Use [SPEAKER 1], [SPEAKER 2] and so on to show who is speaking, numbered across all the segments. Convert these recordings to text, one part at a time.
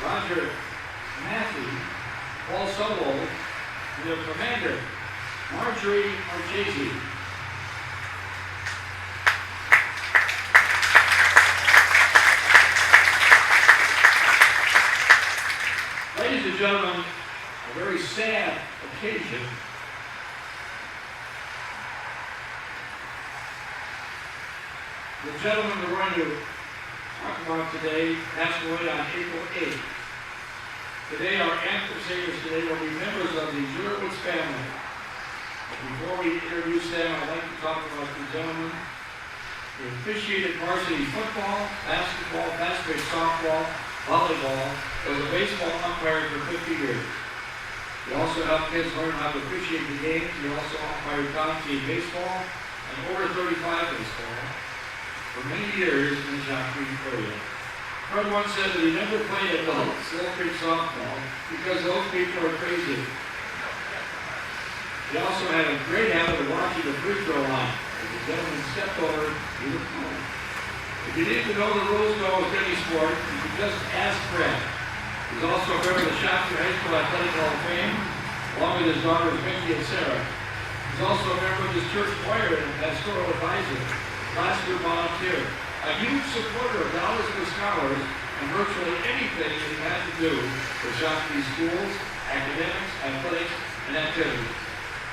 [SPEAKER 1] Roger Matthew, Paul Subwold, and their commander, Marjorie Marchese. Ladies and gentlemen, a very sad occasion. The gentleman we're going to talk about today passed away on April 8th. Today, our anthem singers today will be members of the Jurowitz family. Before we introduce them, I'd like to talk about the gentleman who officiated varsity football, basketball, softball, volleyball, as a baseball umpire for 50 years. He also helped kids learn how to officiate the games. He also umpired county baseball and over 35 baseball for many years in the Shakopee area. Fred once said that he never played adult Slow Creek softball because those people are crazy. He also had a great habit of watching the free throw line. If the gentleman stepped over, he would call. If you need to know the rules to almost any sport, you can just ask Fred. He's also a member of the Shakopee High School Athletic Hall of Fame, along with his daughters Mickey and Sarah. He's also a member of his church choir and pastoral advisor, classroom volunteer, a huge supporter of dollars for scholars and virtually anything that he had to do with Shakopee schools, academics, athletics, and activities.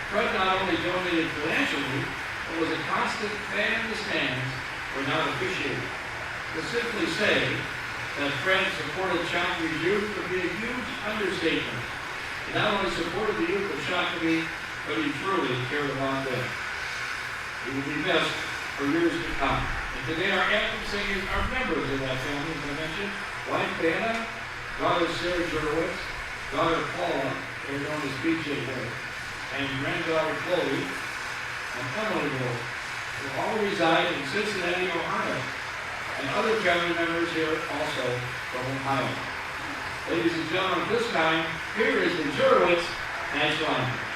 [SPEAKER 1] Fred not only donated financially, but was a constant fan of the stands when not officiating. To simply say that Fred supported Shakopee's youth would be a huge understatement. He not only supported the youth of Shakopee, but he truly cared about them. He will be missed for years to come. And today our anthem singers are members of that family, as I mentioned. Wife Dana, daughter Sarah Jurowitz, daughter Paula, they're known as BJ Wood, and granddaughter Chloe, and Emily Wood, who all reside in Cincinnati, Ohio, and other family members here also from Ohio. Ladies and gentlemen, this time, here is the Jurowitz National Anthem.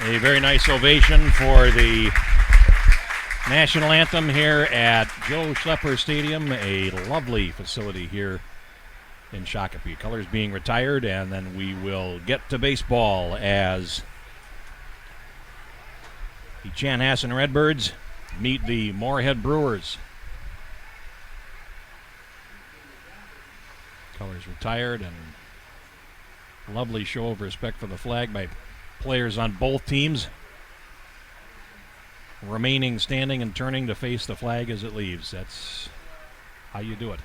[SPEAKER 2] A very nice ovation for the national anthem here at Joe Schlepper Stadium, a lovely facility here in Shakopee. Colors being retired, and then we will get to baseball as the Chanhassen Red Birds meet the Moorhead Brewers. Colors retired, and lovely show of respect for the flag by players on both teams, remaining standing and turning to face the flag as it leaves. That's how you do it.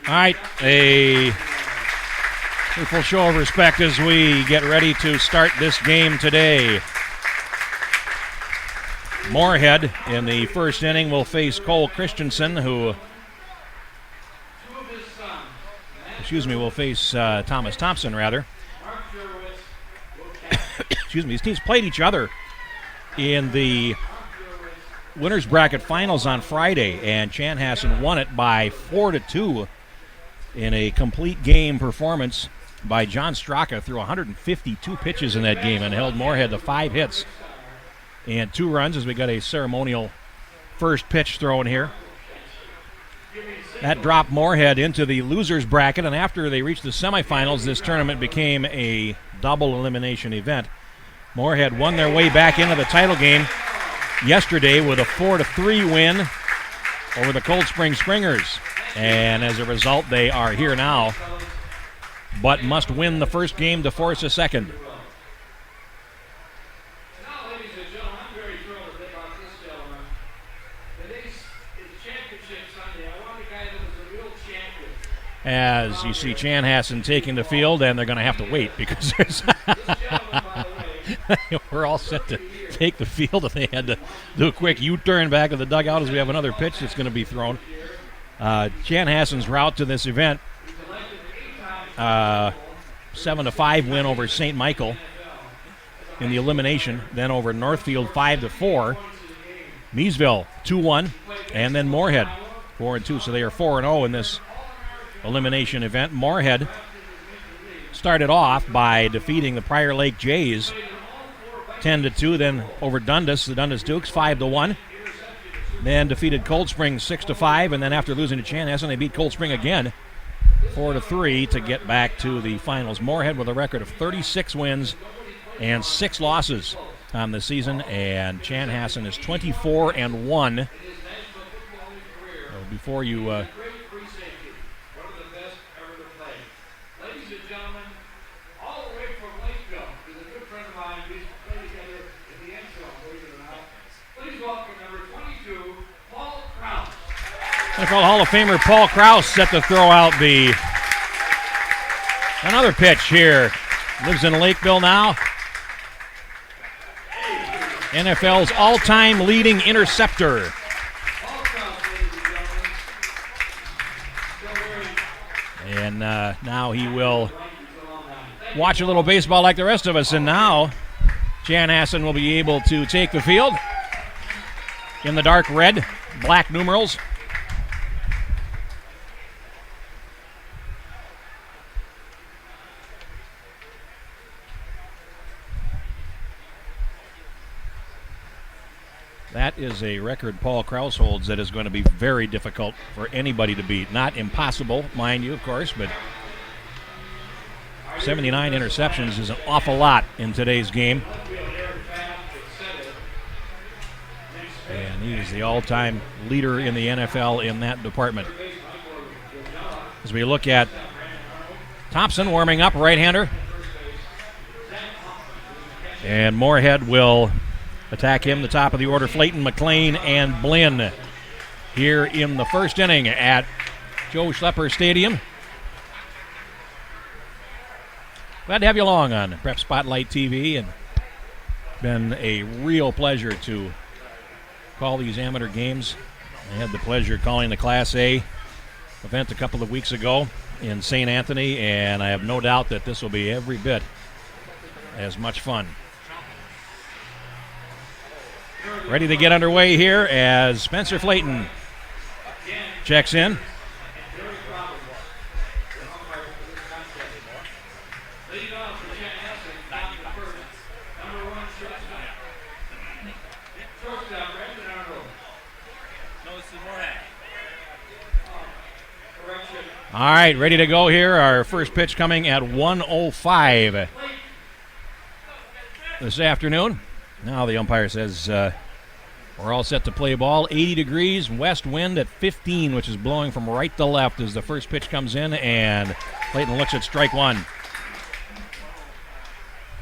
[SPEAKER 2] All right, a full show of respect as we get ready to start this game today. Moorhead in the first inning will face Cole Christensen, will face Thomas Thompson, rather. Excuse me. These teams played each other in the winners bracket finals on Friday, and Chanhassen won it by 4-2 in a complete game performance by John Straka. Threw 152 pitches in that game and held Moorhead to 5 hits and 2 runs as we got a ceremonial first pitch thrown here. That dropped Moorhead into the losers bracket, and after they reached the semifinals, this tournament became a double elimination event. Moorhead won their way back into the title game yesterday with a 4-3 win over the Cold Spring Springers. And as a result, they are here now, but must win the first game to force a second.
[SPEAKER 1] Now, ladies and gentlemen, I'm very thrilled to take off this gentleman. Today's championship Sunday. I want a guy that was a real champion.
[SPEAKER 2] As you see Chanhassen taking the field, and they're going to have to wait because there's we're all set to take the field, and they had to do a quick U-turn back of the dugout as we have another pitch that's going to be thrown. Chanhassen's route to this event, 7-5 win over St. Michael in the elimination, then over Northfield 5-4, Meesville 2-1, and then Moorhead 4-2. So they are 4-0 in this elimination event. Moorhead started off by defeating the Prior Lake Jays 10-2, then over Dundas, the Dundas Dukes 5-1. Then defeated Cold Spring 6-5, and then after losing to Chanhassen, they beat Cold Spring again 4-3 to get back to the finals. Moorhead with a record of 36 wins and 6 losses on the season, and Chanhassen is 24-1. Before you
[SPEAKER 1] One of the best ever to play. Ladies and gentlemen, all the way from Lakeville is a good friend of mine. We used to play together at the end zone, believe it or not. Please welcome number 22, Paul Krause.
[SPEAKER 2] NFL Hall of Famer Paul Krause set to throw out another pitch here. Lives in Lakeville now. NFL's all-time leading interceptor. And now he will watch a little baseball like the rest of us. And now Chanhassen will be able to take the field in the dark red, black numerals. That is a record Paul Krause holds that is going to be very difficult for anybody to beat. Not impossible, mind you, of course, but 79 interceptions is an awful lot in today's game. And he is the all-time leader in the NFL in that department. As we look at Thompson warming up, right-hander. And Moorhead will attack him, the top of the order, Flayton, McLean, and Blinn here in the first inning at Joe Schlepper Stadium. Glad to have you along on Prep Spotlight TV, and been a real pleasure to call these amateur games. I had the pleasure of calling the Class A event a couple of weeks ago in St. Anthony, and I have no doubt that this will be every bit as much fun. Ready to get underway here as Spencer Flayton checks in. All right, ready to go here. Our first pitch coming at 1:05 this afternoon. Now the umpire says we're all set to play ball. 80 degrees, west wind at 15, which is blowing from right to left as the first pitch comes in, and Flayton looks at strike one.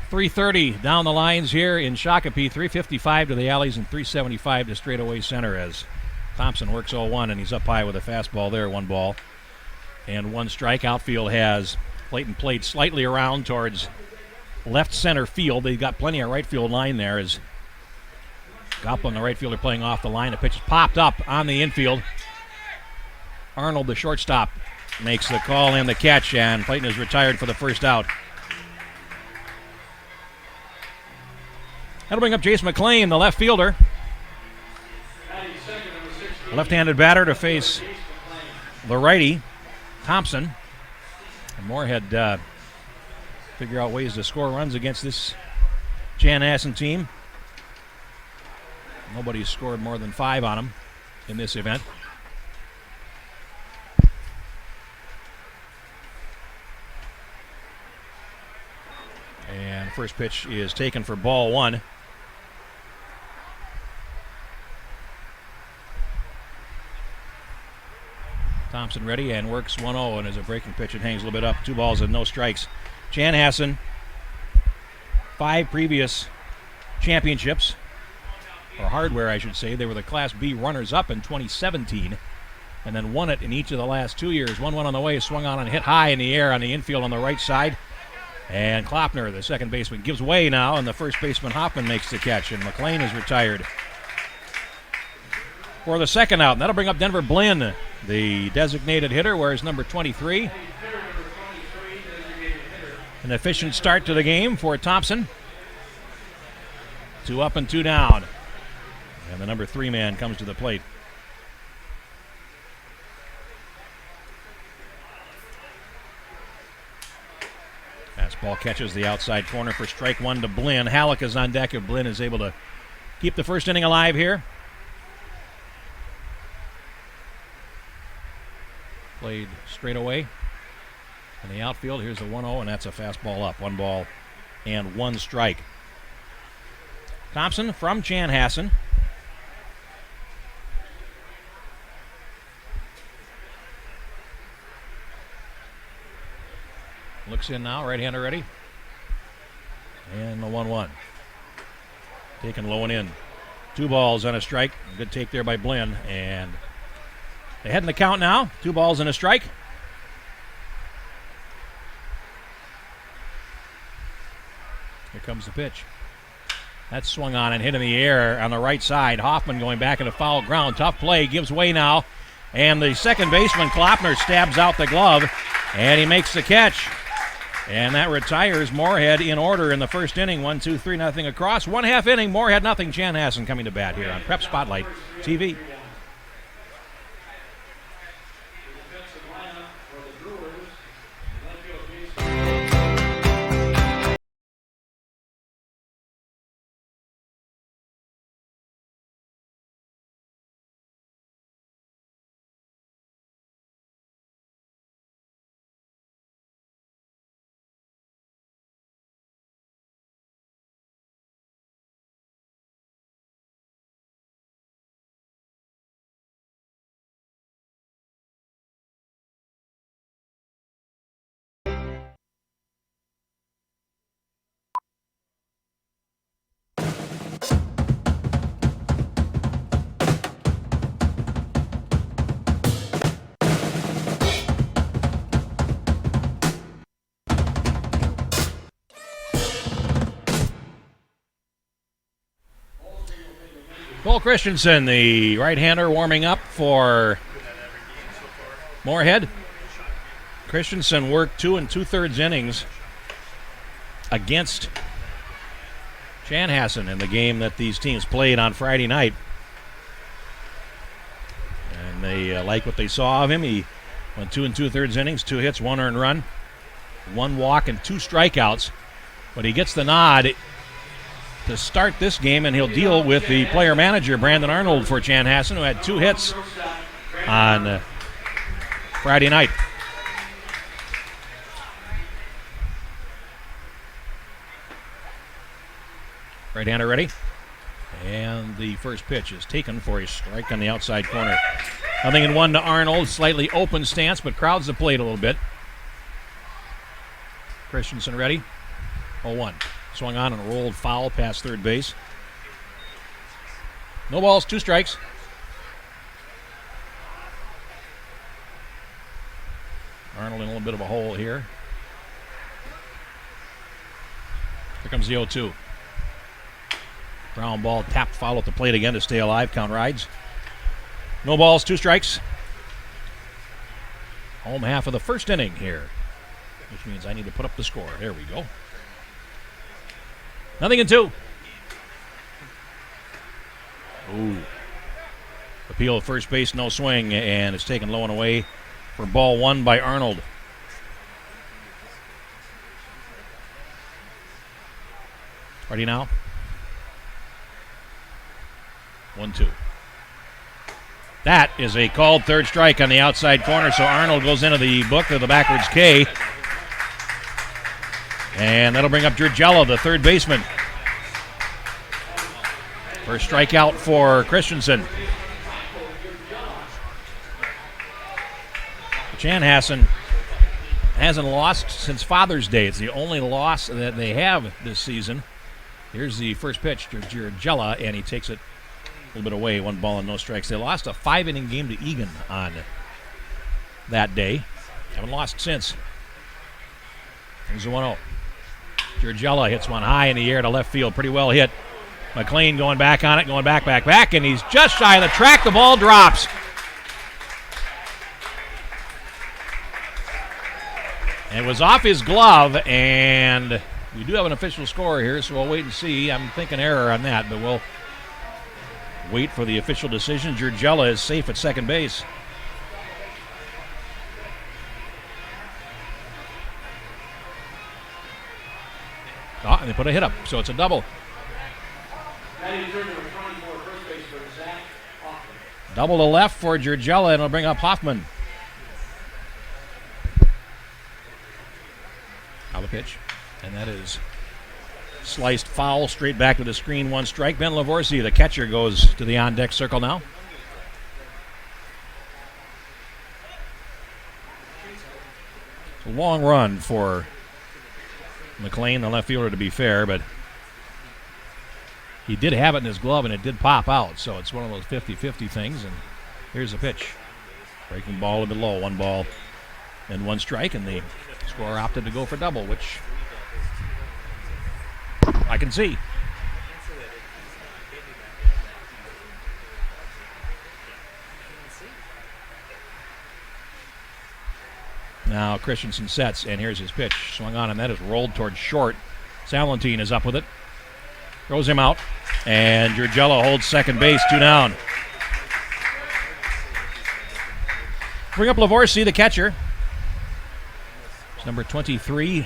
[SPEAKER 2] 330 down the lines here in Shakopee, 355 to the alleys and 375 to straightaway center as Thompson works 0-1, and he's up high with a fastball there, 1 ball and 1 strike. Outfield has Flayton played slightly around towards left center field. They've got plenty of right field line there as Goplin, the right fielder, playing off the line. The pitch is popped up on the infield. Arnold, the shortstop, makes the call and the catch, and Clayton is retired for the first out. That'll bring up Jace McLean, the left fielder. Left-handed batter to face the righty, Thompson. And Moorhead figure out ways to score runs against this Chanhassen team. Nobody's scored more than 5 on them in this event. And first pitch is taken for ball 1. Thompson ready and works 1-0, and as a breaking pitch, it hangs a little bit up. 2 balls and no strikes. Chanhassen, 5 previous championships, or hardware, I should say. They were the Class B runners-up in 2017, and then won it in each of the last 2 years. 1-1 on the way, swung on and hit high in the air on the infield on the right side. And Klopner, the second baseman, gives way now, and the first baseman Hoffman makes the catch, and McLean is retired for the second out. And that'll bring up Denver Blinn, the designated hitter, wears number 23. An efficient start to the game for Thompson. 2 up and 2 down. And the number 3 man comes to the plate. Fastball catches the outside corner for strike 1 to Blinn. Halleck is on deck if Blinn is able to keep the first inning alive here. Played straight away in the outfield. Here's the 1-0, and that's a fastball up. 1 ball and 1 strike. Thompson from Chanhassen. Looks in now, right-hander ready. And the 1-1. Taken low and in. 2 balls and a strike. Good take there by Blinn, and they head in the count now. 2 balls and a strike. Here comes the pitch. That's swung on and hit in the air on the right side. Hoffman going back into foul ground. Tough play. Gives way now. And the second baseman, Klopner, stabs out the glove. And he makes the catch. And that retires Moorhead in order in the first inning. 1-2-3-0 across. 1/2 inning. Moorhead nothing. Chanhassen coming to bat here on Prep Spotlight TV. Cole Christensen, the right-hander, warming up for Moorhead. Christensen worked 2 2/3 innings against Chanhassen in the game that these teams played on Friday night. And they like what they saw of him. He went 2 2/3 innings, 2 hits, 1 earned run, 1 walk, and 2 strikeouts. But he gets the nod to start this game, and he'll deal with the player manager, Brandon Arnold, for Chanhassen, who had 2 hits on Friday night. Right-hander ready. And the first pitch is taken for a strike on the outside corner. 0-1 to Arnold. Slightly open stance, but crowds the plate a little bit. Christensen ready. 0-1. Swung on and rolled foul past third base. No balls, 2 strikes. Arnold in a little bit of a hole here. Here comes the 0-2. Ground ball, tapped foul at the plate again to stay alive. Count rides. No balls, 2 strikes. Home half of the first inning here, which means I need to put up the score. There we go. 0-2. Ooh. Appeal at first base, no swing, and it's taken low and away for ball 1 by Arnold. Ready now? 1-2. That is a called third strike on the outside corner, so Arnold goes into the book of the backwards K. And that'll bring up Georgella, the third baseman. First strikeout for Christensen. Chanhassen hasn't lost since Father's Day. It's the only loss that they have this season. Here's the first pitch to Georgella, and he takes it a little bit away, 1 ball and no strikes. They lost a 5-inning game to Egan on that day. Haven't lost since. Here's a 1-0. Georgella hits one high in the air to left field. Pretty well hit. McLean going back on it, going back, and he's just shy of the track. The ball drops. It was off his glove, and we do have an official score here, so we'll wait and see. I'm thinking error on that, but we'll wait for the official decision. Georgella is safe at second base. Oh, and they put a hit up, so it's a double. Double to left for Georgella, and it'll bring up Hoffman. Now the pitch, and that is sliced foul straight back to the screen. 1 strike. Ben Lavorsi, the catcher, goes to the on-deck circle now. It's a long run for McLean, the left fielder, to be fair, but he did have it in his glove, and it did pop out, so it's one of those 50-50 things. And here's the pitch. Breaking ball a bit low, 1 ball and 1 strike, and the scorer opted to go for double, which I can see. Now Christensen sets, and here's his pitch. Swung on, and that is rolled towards short. Salentine is up with it. Throws him out, and Georgella holds second base, 2 down. Bring up Lavorsi, the catcher. It's number 23,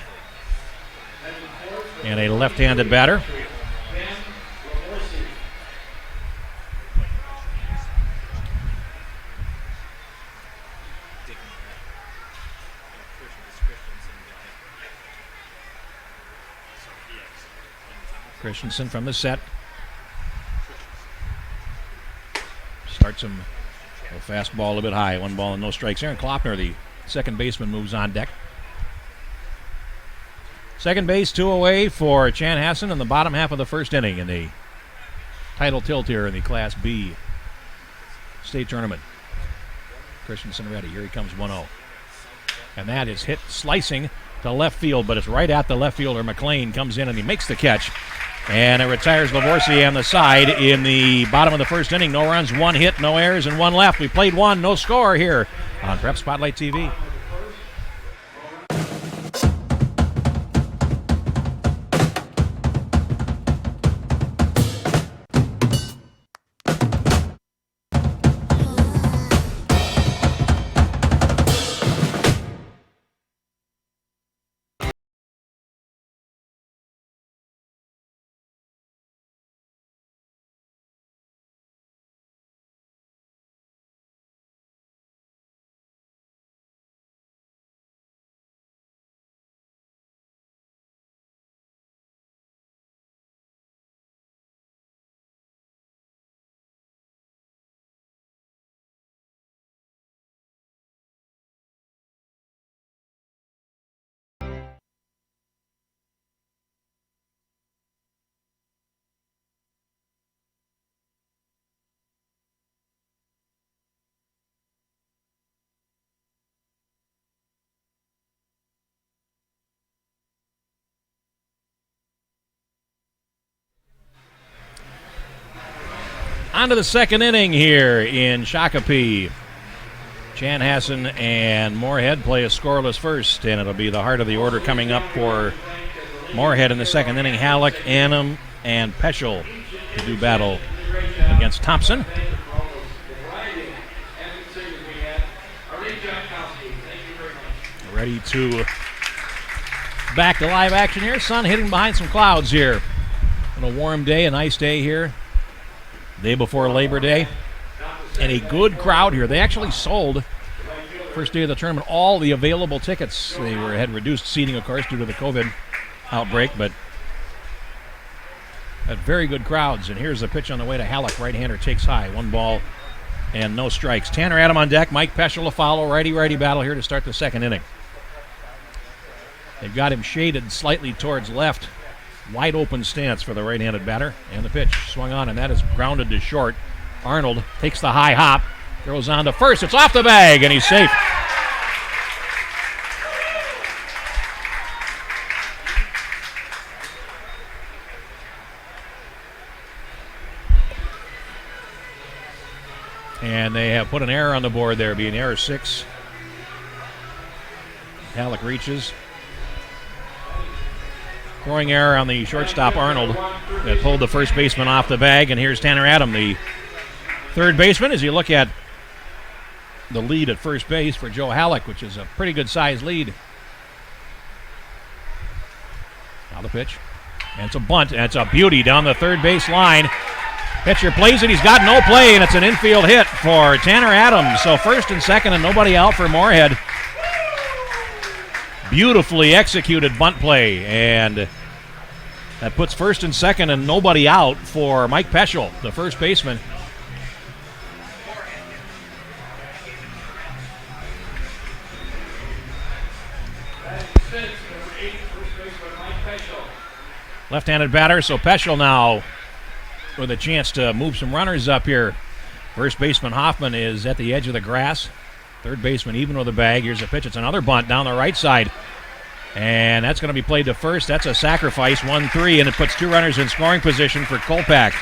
[SPEAKER 2] and a left-handed batter. Christensen from the set. Starts him a fastball a bit high. 1 ball and no strikes. Aaron Klopner, the second baseman, moves on deck. Second base, 2 away for Chanhassen in the bottom half of the first inning in the title tilt here in the Class B state tournament. Christensen ready. Here he comes, 1-0. And that is hit slicing to left field, but it's right at the left fielder. McLean comes in and he makes the catch. And it retires Lavorsi on the side in the bottom of the first inning. No runs, 1 hit, no errors, and 1 left. We played 1, no score here on Prep Spotlight TV. On to the second inning here in Shakopee. Chanhassen and Moorhead play a scoreless first, and it'll be the heart of the order coming up for Moorhead in the second inning. Halleck, Annam, and Peschel to do battle against Thompson. Ready to back to live action here. Sun hitting behind some clouds here. On a warm day, a nice day here. Day before Labor Day. And a good crowd here. They actually sold, first day of the tournament, all the available tickets. They had reduced seating, of course, due to the COVID outbreak, but had very good crowds. And here's the pitch on the way to Halleck. Right-hander takes high. 1 ball and no strikes. Tanner Adam on deck. Mike Peschel to follow. Righty-righty battle here to start the second inning. They've got him shaded slightly towards left. Wide open stance for the right-handed batter. And the pitch swung on, and that is grounded to short. Arnold takes the high hop, throws on to first. It's off the bag, and he's safe. And they have put an error on the board there, being error 6. Halleck reaches. Throwing error on the shortstop, Arnold, that pulled the first baseman off the bag. And here's Tanner Adam, the third baseman, as you look at the lead at first base for Joe Halleck, which is a pretty good sized lead. Now the pitch. And it's a bunt, and it's a beauty down the third base line. Pitcher plays it. He's got no play, and it's an infield hit for Tanner Adams. So first and second, and nobody out for Moorhead. Beautifully executed bunt play, and that puts first and second and nobody out for Mike Peschel, the first baseman. Left-handed batter, so Peschel now with a chance to move some runners up here. First baseman Hoffman is at the edge of the grass. Third baseman even with the bag. Here's a pitch. It's another bunt down the right side. And that's going to be played to first. That's a sacrifice, 1-3, and it puts 2 runners in scoring position for Kolpak.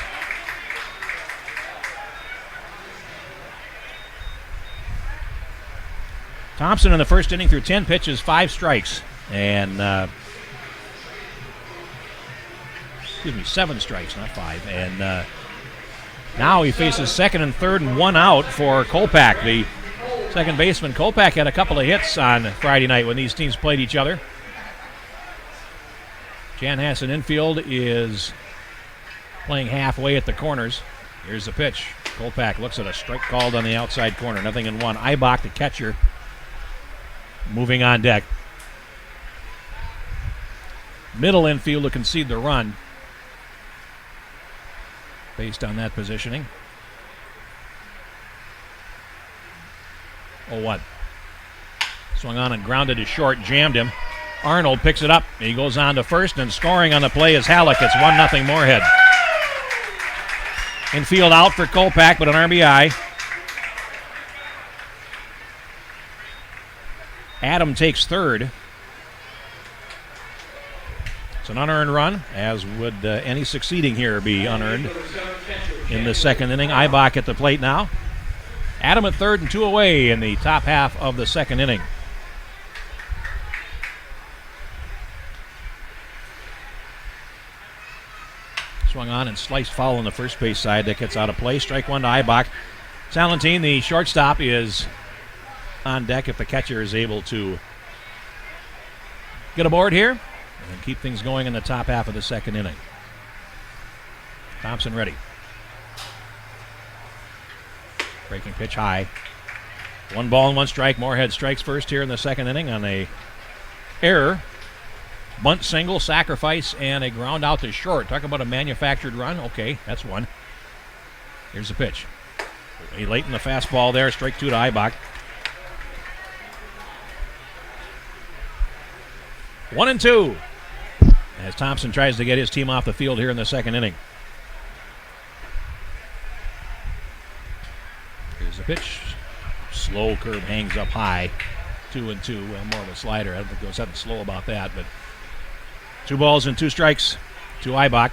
[SPEAKER 2] Thompson in the first inning threw 10 pitches, 5 strikes. And, 7 strikes, not 5. And now he faces second and third and 1 out for Kolpak, the second baseman. Kolpak had a couple of hits on Friday night when these teams played each other. Chanhassen infield is playing halfway at the corners. Here's the pitch. Kolpak looks at a strike called on the outside corner. 0-1. Eibach, the catcher, moving on deck. Middle infield to concede the run based on that positioning. 0-1. Swung on and grounded to short, jammed him. Arnold picks it up. He goes on to first, and scoring on the play is Halleck. It's 1-0 Moorhead. Infield out for Kolpak, but an RBI. Adam takes third. It's an unearned run, as would any succeeding here be unearned in the second inning. Eibach at the plate now. Adam at third and 2 away in the top half of the second inning. Swung on and sliced foul on the first base side. That gets out of play. Strike 1 to Eibach. Salentine, the shortstop, is on deck if the catcher is able to get aboard here and keep things going in the top half of the second inning. Thompson ready. Breaking pitch high. 1 ball and 1 strike. Moorhead strikes first here in the second inning on a error. Bunt single, sacrifice, and a ground out to short. Talk about a manufactured run. Okay, that's one. Here's the pitch. Late in the fastball there. Strike 2 to Eibach. 1-2. As Thompson tries to get his team off the field here in the second inning. Here's the pitch. Slow curve hangs up high. 2-2. Well, more of a slider. I don't think there was something slow about that, but 2 balls and 2 strikes to Eibach.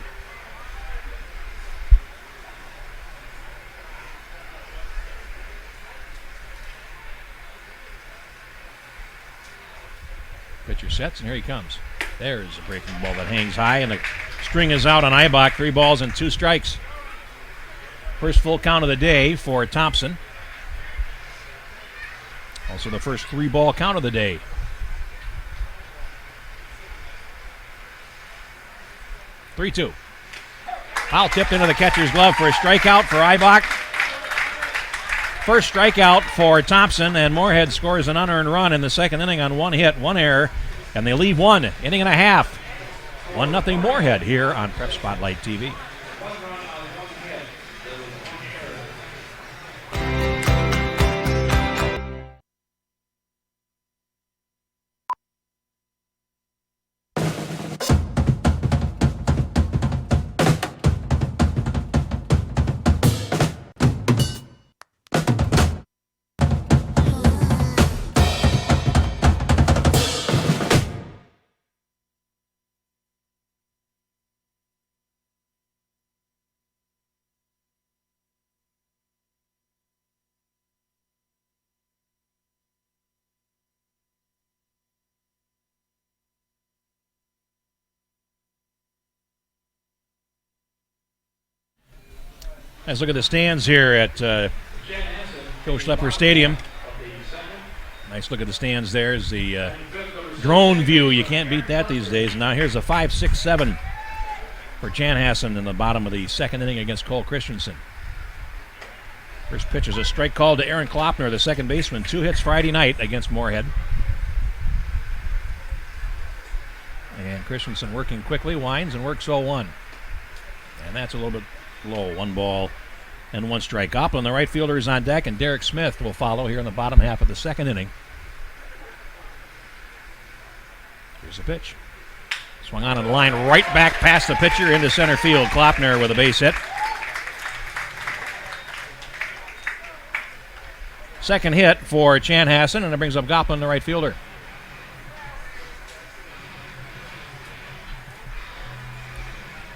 [SPEAKER 2] Pitcher sets, and here he comes. There's a breaking ball that hangs high, and the string is out on Ibach. 3 balls and 2 strikes. First full count of the day for Thompson. Also the first 3-ball count of the day. (3-2). Foul tipped into the catcher's glove for a strikeout for Ibach. First strikeout for Thompson, and Moorhead scores an unearned run in the second inning on 1 hit, 1 error, and they leave 1 inning and a half. 1-0 Moorhead here on Prep Spotlight TV. Let's look at the stands here at Joe Schlepper Stadium. Nice look at the stands there. Is the drone view. You can't beat that these days. Now here's a 5-6-7 for Chanhassen in the bottom of the second inning against Cole Christensen. First pitch is a strike call to Aaron Klopner, the second baseman. 2 hits Friday night against Moorhead. And Christensen working quickly, winds and works 0-1. And that's a little bit low. 1 ball and 1 strike. Goplin, the right fielder, is on deck, and Derek Smith will follow here in the bottom half of the second inning. Here's the pitch. Swung on the line right back past the pitcher into center field. Klopner with a base hit. Second hit for Chanhassen, and it brings up Goplin, the right fielder.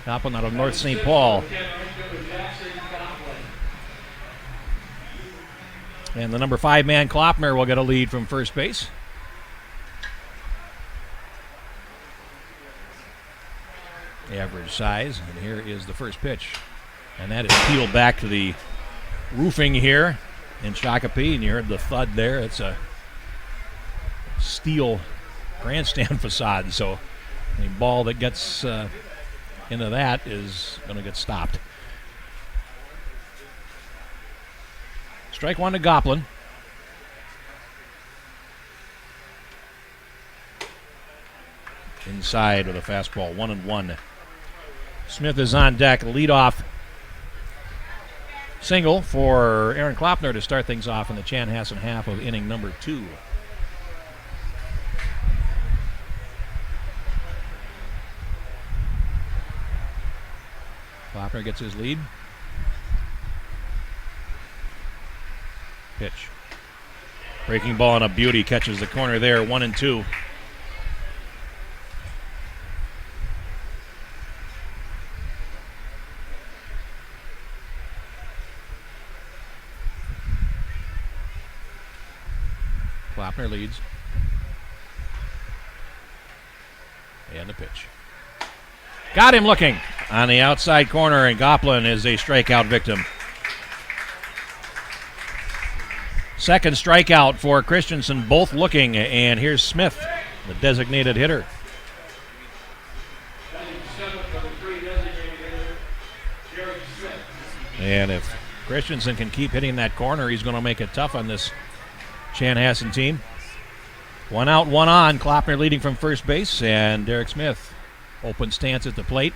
[SPEAKER 2] Goplin out of North St. Paul. And the number 5 man, Klopner, will get a lead from first base. Average size, and here is the first pitch. And that is peeled back to the roofing here in Shakopee, and you heard the thud there. It's a steel grandstand facade, so a ball that gets into that is going to get stopped. Strike 1 to Goplin. Inside with a fastball, 1-1. Smith is on deck, leadoff single for Aaron Klopner to start things off in the Chanhassen half of inning number 2. Klopner gets his lead. Pitch. Breaking ball and a beauty, catches the corner there, 1-2. Klopner leads. And the pitch. Got him looking on the outside corner, and Goplin is a strikeout victim. Second strikeout for Christensen, both looking, and here's Smith, the designated hitter. And if Christensen can keep hitting that corner, he's going to make it tough on this Chanhassen team. 1 out, 1 on. Klopner leading from first base, and Derek Smith open stance at the plate.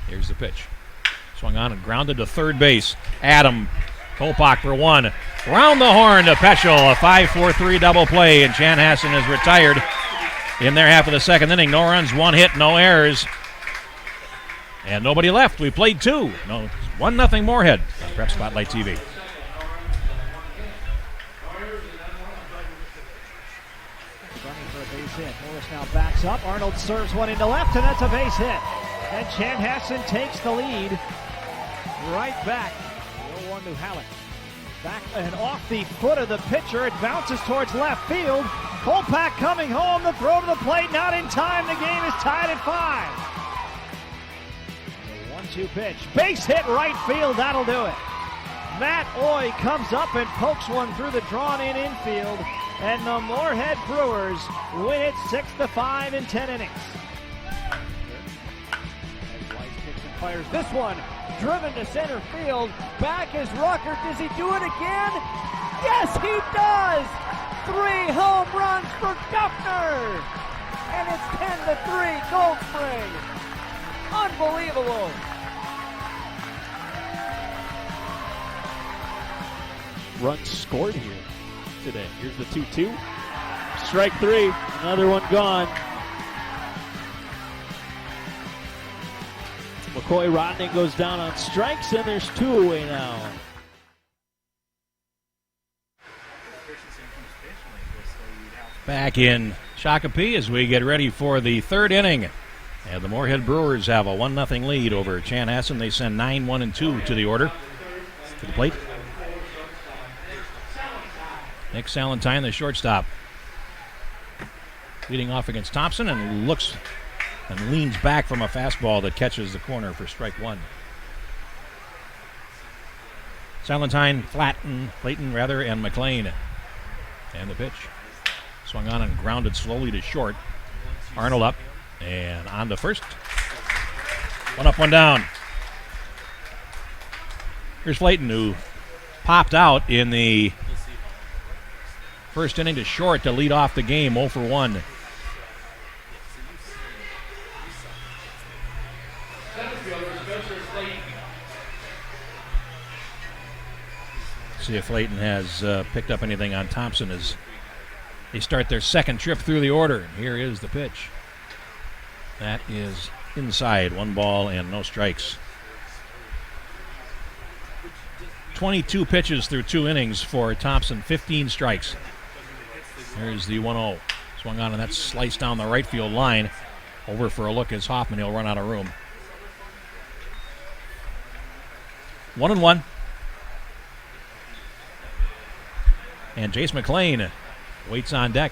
[SPEAKER 2] Here's the pitch. Swung on and grounded to third base. Adam Kopach for 1. Round the horn to Peschel. A 5-4-3 double play, and Chanhassen is retired in their half of the second inning. No runs, 1 hit, no errors. And nobody left. We played 2. No, 1-0 Moorhead on Prep Spotlight TV.
[SPEAKER 3] Running for a base hit. Morris now backs up. Arnold serves one into left, and that's a base hit. And Chanhassen takes the lead right back. 0-1 to Halleck. Back and off the foot of the pitcher. It bounces towards left field. Kolpak coming home. The throw to the plate, not in time. The game is tied at 5. The 1-2 pitch. Base hit right field. That'll do it. Matt Oy comes up and pokes one through the drawn-in infield. And the Moorhead Brewers win it 6-5 in 10 innings. White kicks and fires this one. Driven to center field. Back is Rucker. Does he do it again? Yes, he does! 3 home runs for Duffner! And it's 10-3 Gold Spring. Unbelievable! Runs scored here today. Here's the 2-2. Strike 3. Another one gone. McCoy Rodney goes down on strikes, and there's 2 away now.
[SPEAKER 2] Back in Shakopee as we get ready for the 3rd inning. And the Moorhead Brewers have a 1-0 lead over Chanhassen. They send 9, 1, and 2 to the order. To the plate. Nick Salentine, the shortstop, leading off against Thompson, and looks and leans back from a fastball that catches the corner for strike 1. Salentine, Clayton, and McLean. And the pitch. Swung on and grounded slowly to short. Arnold up and on to first. 1 up, 1 down. Here's Flayton, who popped out in the first inning to short to lead off the game, 0 for 1. See if Flayton has picked up anything on Thompson as they start their 2nd trip through the order. And here is the pitch. That is inside. 1 ball and no strikes. 22 pitches through 2 innings for Thompson, 15 strikes. Here's the 1-0. Swung on, and that's sliced down the right field line. Over for a look is Hoffman. He'll run out of room. 1-1. And Jace McLean waits on deck.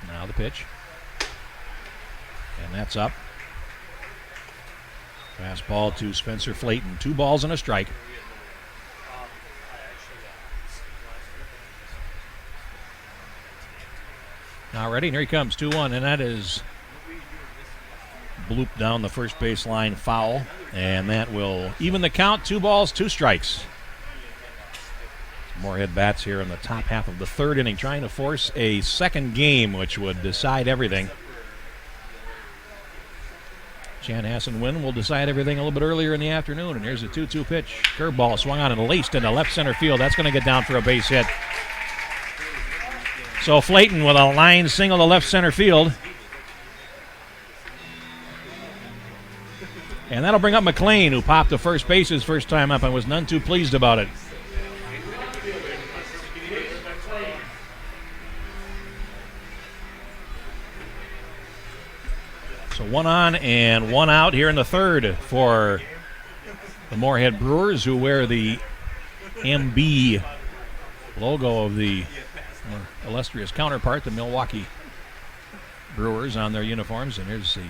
[SPEAKER 2] Now the pitch. And that's up. Fastball to Spencer Flayton. 2 balls and a strike. Now ready, and here he comes, 2-1, and that is blooped down the first base line, foul, and that will even the count. 2 balls, 2 strikes. Moorhead bats here in the top half of the 3rd inning, trying to force a 2nd game, which would decide everything. Chanhassen win will decide everything a little bit earlier in the afternoon, and here's a 2-2 pitch. Curveball swung on and laced into left center field. That's going to get down for a base hit. So Flayton with a line single to left center field. And that'll bring up McLean, who popped to first base his first time up and was none too pleased about it. So 1 on and 1 out here in the 3rd for the Moorhead Brewers, who wear the MB logo of the illustrious counterpart, the Milwaukee Brewers, on their uniforms. And here's the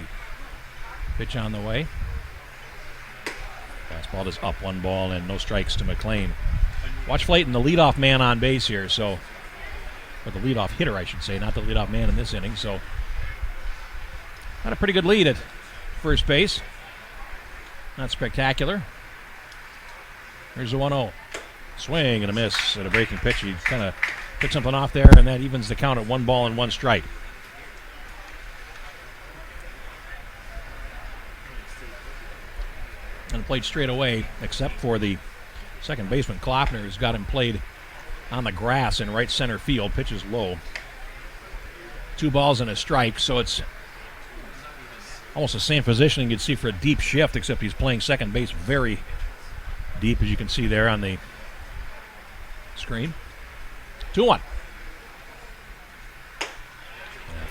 [SPEAKER 2] pitch on the way. Fastball is up, 1 ball and no strikes to McLean. Watch Flayton, the leadoff man on base here, or the leadoff hitter, I should say, not the leadoff man in this inning. So got a pretty good lead at first base. Not spectacular. Here's a 1-0. Swing and a miss at a breaking pitch. He kind of took something off there, and that evens the count at 1 ball and 1 strike. And played straight away, except for the second baseman, Klopner, who's got him played on the grass in right center field. Pitch is low. 2 balls and a strike, so it's almost the same positioning you'd see for a deep shift, except he's playing second base very deep, as you can see there on the screen. 2-1.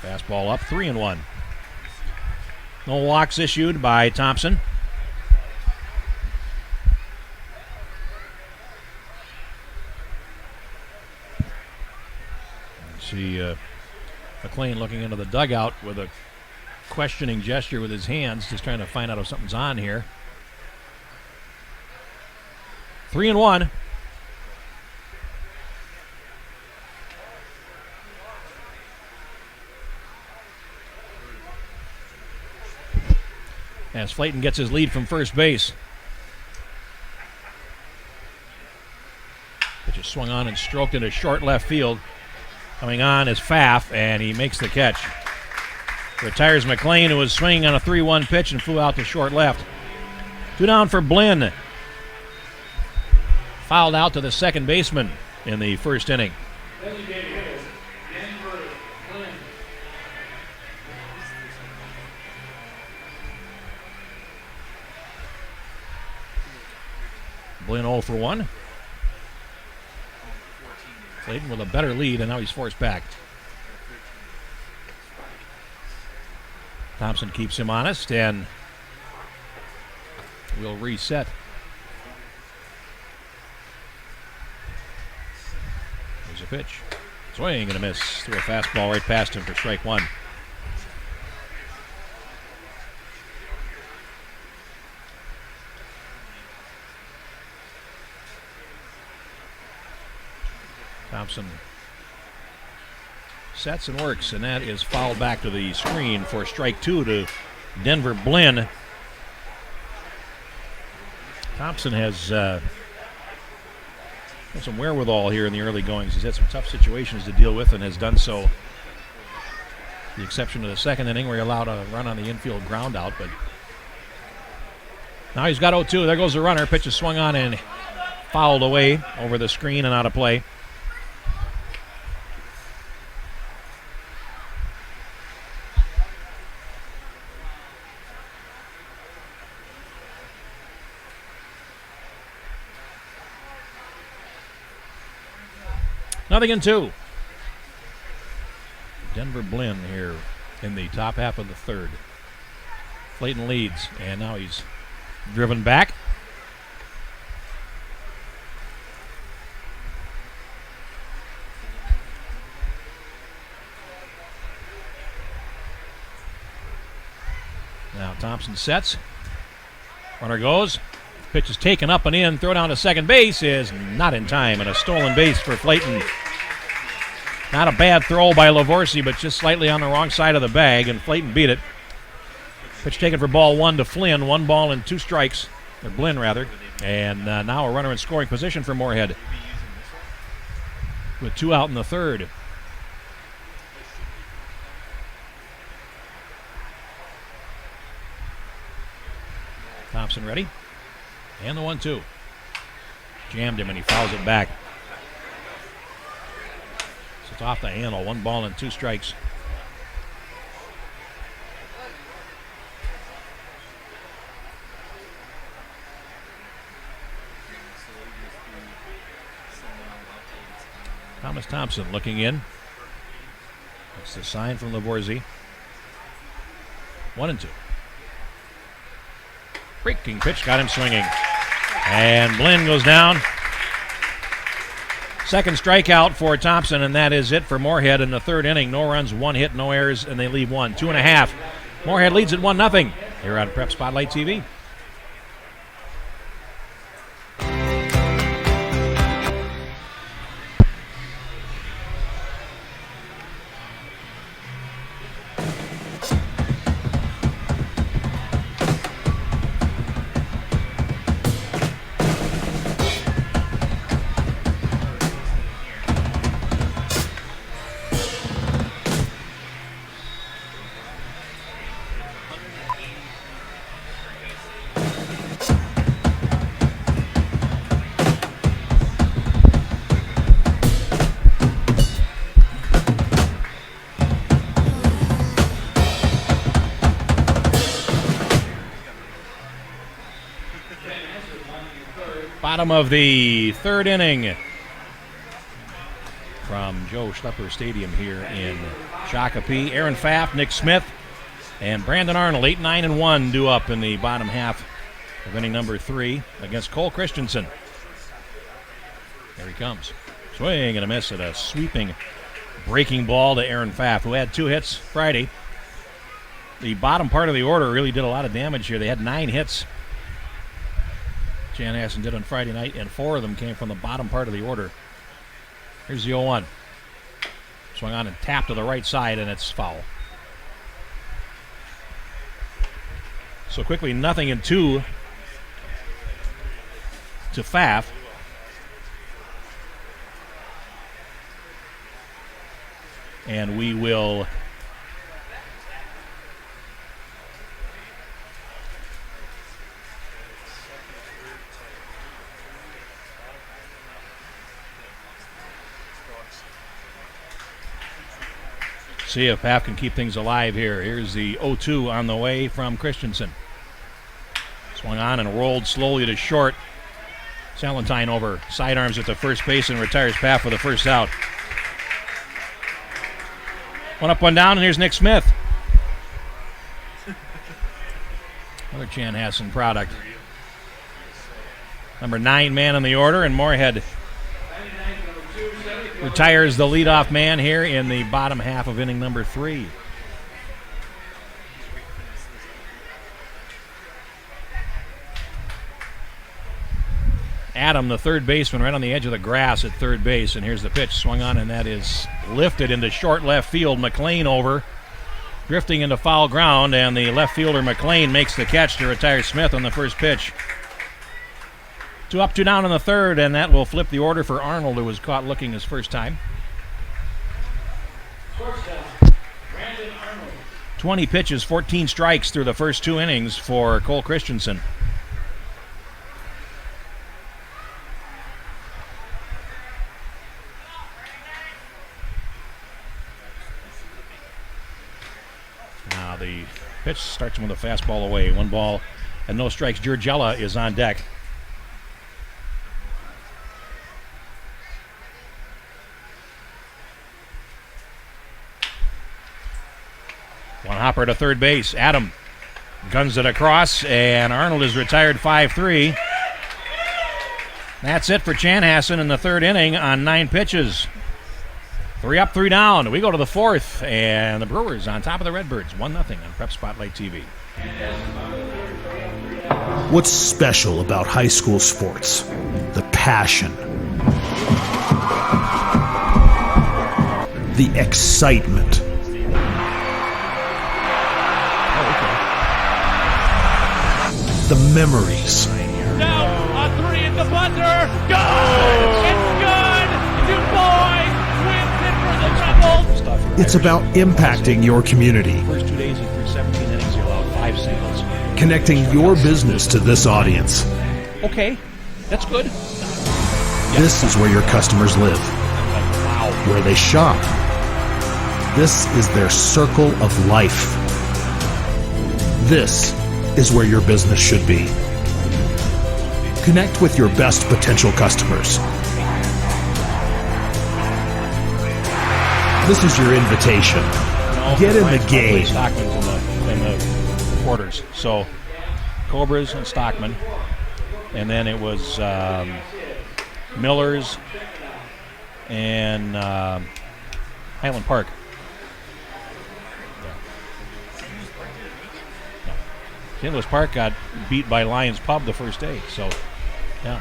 [SPEAKER 2] Fastball up, 3-1. No walks issued by Thompson. See McLean looking into the dugout with a questioning gesture with his hands, just trying to find out if something's on here. 3-1. As Flayton gets his lead from first base. Pitch is swung on and stroked into short left field. Coming on is Pfaff, and he makes the catch. Retires McLean, who was swinging on a 3-1 pitch and flew out to short left. 2 down for Blinn. Fouled out to the second baseman in the first inning. Blinn 0 for 1. Clayton with a better lead, and now he's forced back. Thompson keeps him honest, and will reset. There's a pitch. Swing and a miss. Threw a fastball right past him for strike one. Thompson sets and works, and that is fouled back to the screen for strike two to Denver Blinn. Thompson has some wherewithal here in the early goings. He's had some tough situations to deal with and has done so. The exception to the second inning where he allowed a run on the infield ground out, but now he's got 0-2. There goes the runner. Pitch is swung on and fouled away over the screen and out of play. Nothing in 2. Denver Blinn here in the top half of the third. Flayton leads, and now he's driven back. Now Thompson sets. Runner goes. Pitch is taken up and in. Throw down to second base is not in time, and a stolen base for Flayton. Not a bad throw by Lavorsi, but just slightly on the wrong side of the bag, and Flayton beat it. Pitch taken for ball one to Flynn. 1 ball and 2 strikes, or Blinn rather. And now a runner in scoring position for Moorhead with 2 out in the third. Thompson ready. And the 1-2. Jammed him and he fouls it back. So it's off the handle. 1 ball and 2 strikes. Thomas Thompson looking in. That's the sign from Lavorsi. 1-2. Breaking pitch got him swinging. And Blinn goes down. Second strikeout for Thompson, and that is it for Moorhead in the third inning. No runs, 1 hit, no errors, and they leave 1. 2.5. Moorhead leads at 1-0 here on Prep Spotlight TV. Bottom of the third inning from Joe Schlepper Stadium here in Shakopee. Aaron Pfaff, Nick Smith, And Brandon Arnold, 8-9-1, due up in the bottom half of inning number 3 against Cole Christensen. There he comes. Swing and a miss at a sweeping breaking ball to Aaron Pfaff, who had 2 hits Friday. The bottom part of the order really did a lot of damage here. They had 9 hits. Chanhassen did on Friday night, and 4 of them came from the bottom part of the order. Here's the 0-1. Swung on and tapped to the right side, and it's foul. So quickly, 0-2 to Pfaff. And we will see if Pfaff can keep things alive here. Here's the 0-2 on the way from Christensen. Swung on and rolled slowly to short. Salentine over sidearms at the first base and retires Pfaff for the first out. 1 up, 1 down, and here's Nick Smith. Another Chanhassen product. Number 9 man in the order, and Moorhead retires the leadoff man here in the bottom half of inning number 3. Adam, the third baseman, right on the edge of the grass at third base, and here's the pitch swung on, and that is lifted into short left field. McLean over, drifting into foul ground, and the left fielder McLean makes the catch to retire Smith on the first pitch. 2 up, 2 down in the third, and that will flip the order for Arnold, who was caught looking his first time. 20 pitches, 14 strikes through the first 2 innings for Cole Christensen. Now the pitch starts with a fastball away. 1 ball and no strikes. Giorgella is on deck. One hopper to third base. Adam guns it across, and Arnold is retired 5-3. That's it for Chanhassen in the third inning on 9 pitches. 3 up, 3 down. We go to the fourth, and the Brewers on top of the Red Birds, 1-0 on Prep Spotlight TV.
[SPEAKER 4] What's special about high school sports? The passion. The excitement. The memories.
[SPEAKER 3] Now a 3 at the buzzer. Good! It's good! Du Bois wins it for the Rebels.
[SPEAKER 4] It's about impacting your community.
[SPEAKER 2] First 2 days and through 17 innings, you allowed 5 singles.
[SPEAKER 4] Connecting your business to this audience.
[SPEAKER 2] Okay, that's good.
[SPEAKER 4] This is where your customers live.
[SPEAKER 2] Wow.
[SPEAKER 4] Where they shop. This is their circle of life. This is where your business should be. Connect with your best potential customers. This is your invitation. Get in the game.
[SPEAKER 2] Stockman's in the quarters. So Cobras and Stockman, and then it was Millers and Highland Park. St. Louis Park got beat by Lions Pub the first day, so yeah.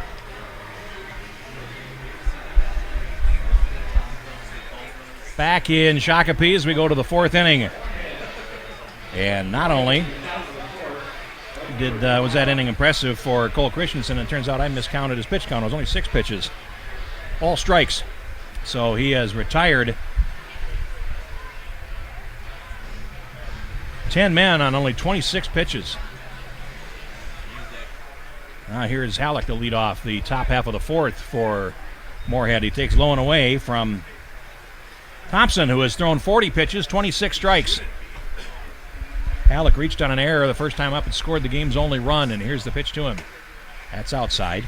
[SPEAKER 2] Back in Shakopee as we go to the fourth inning. And not only was that inning impressive for Cole Christensen, it turns out I miscounted his pitch count. It was only 6 pitches. All strikes. So he has retired 10 men on only 26 pitches. Here's Halleck to lead off the top half of the fourth for Moorhead. He takes low and away from Thompson, who has thrown 40 pitches, 26 strikes. Halleck reached on an error the first time up and scored the game's only run, and here's the pitch to him. That's outside.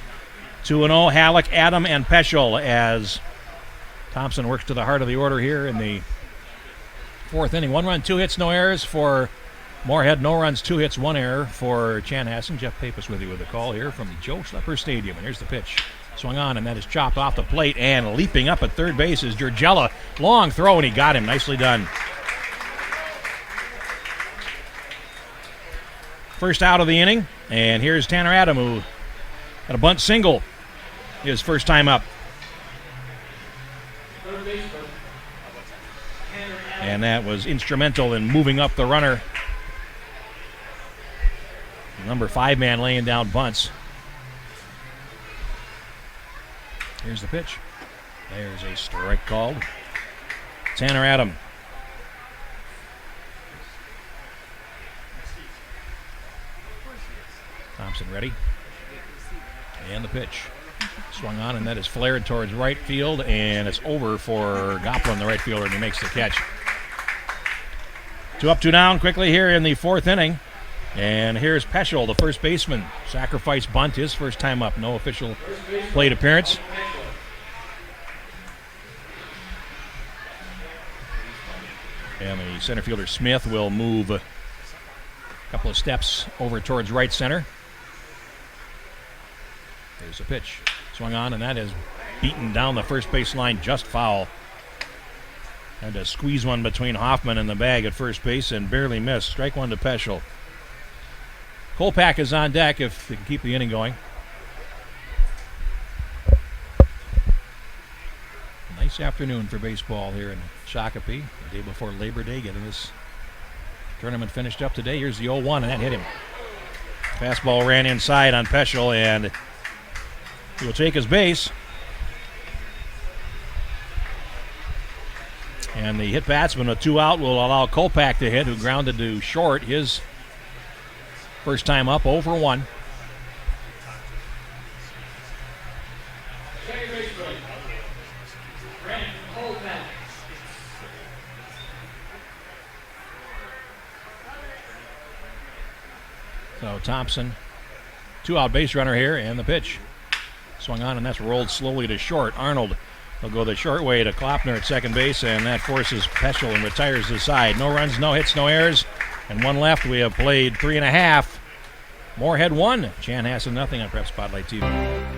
[SPEAKER 2] 2-0, Halleck, Adam, and Peschel as Thompson works to the heart of the order here in the fourth inning. 1 run, 2 hits, no errors for Moorhead, no runs, 2 hits, 1 error for Chanhassen. Jeff Pappas with you with the call here from Joe Schlepper Stadium. And here's the pitch. Swung on, and that is chopped off the plate. And leaping up at third base is Georgella. Long throw, and he got him. Nicely done. First out of the inning. And here's Tanner Adam, who got a bunt single his first time up. And that was instrumental in moving up the runner. Number 5 man laying down bunts. Here's the pitch. There's a strike called. Tanner Adam. Thompson ready. And the pitch. Swung on, and that is flared towards right field, and it's over for Goplin, the right fielder, and he makes the catch. 2 up, 2 down quickly here in the 4th inning. And here's Peschel, the first baseman. Sacrifice bunt, his first time up. No official plate appearance. And the center fielder Smith will move a couple of steps over towards right center. There's a pitch. Swung on, and that is beaten down the first base line, just foul. Had to squeeze one between Hoffman and the bag at first base and barely missed. Strike 1 to Peschel. Kolpak is on deck if they can keep the inning going. Nice afternoon for baseball here in Shakopee. The day before Labor Day, getting this tournament finished up today. Here's the 0-1, and that hit him. Fastball ran inside on Peschel, and he will take his base. And the hit batsman with 2 out will allow Kolpak to hit, who grounded to short. His first time up, 0 for 1. So Thompson, 2 out base runner here, and the pitch. Swung on, and that's rolled slowly to short. Arnold will go the short way to Klopner at second base, and that forces Peschel and retires the side. No runs, no hits, no errors, and 1 left. We have played 3.5. Moorhead 1, Chanhassen nothing on Prep Spotlight TV.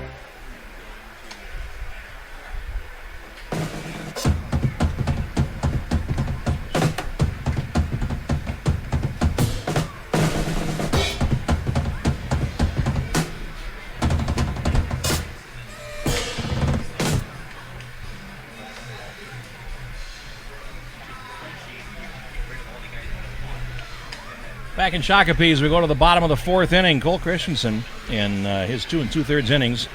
[SPEAKER 2] Back in Shakopee as we go to the bottom of the 4th inning. Cole Christensen in his 2 2/3 innings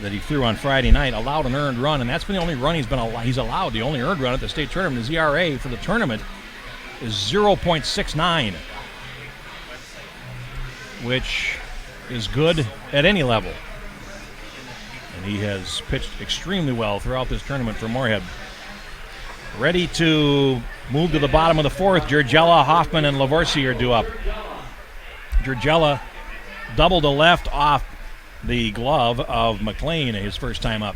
[SPEAKER 2] that he threw on Friday night allowed an earned run, and that's been the only run he's allowed. The only earned run at the state tournament. His ERA for the tournament is 0.69, which is good at any level. And he has pitched extremely well throughout this tournament for Moorhead. Ready to move to the bottom of the 4th. Georgella, Hoffman, and Lavorsi are due up. Georgella double to left off the glove of McLean his first time up.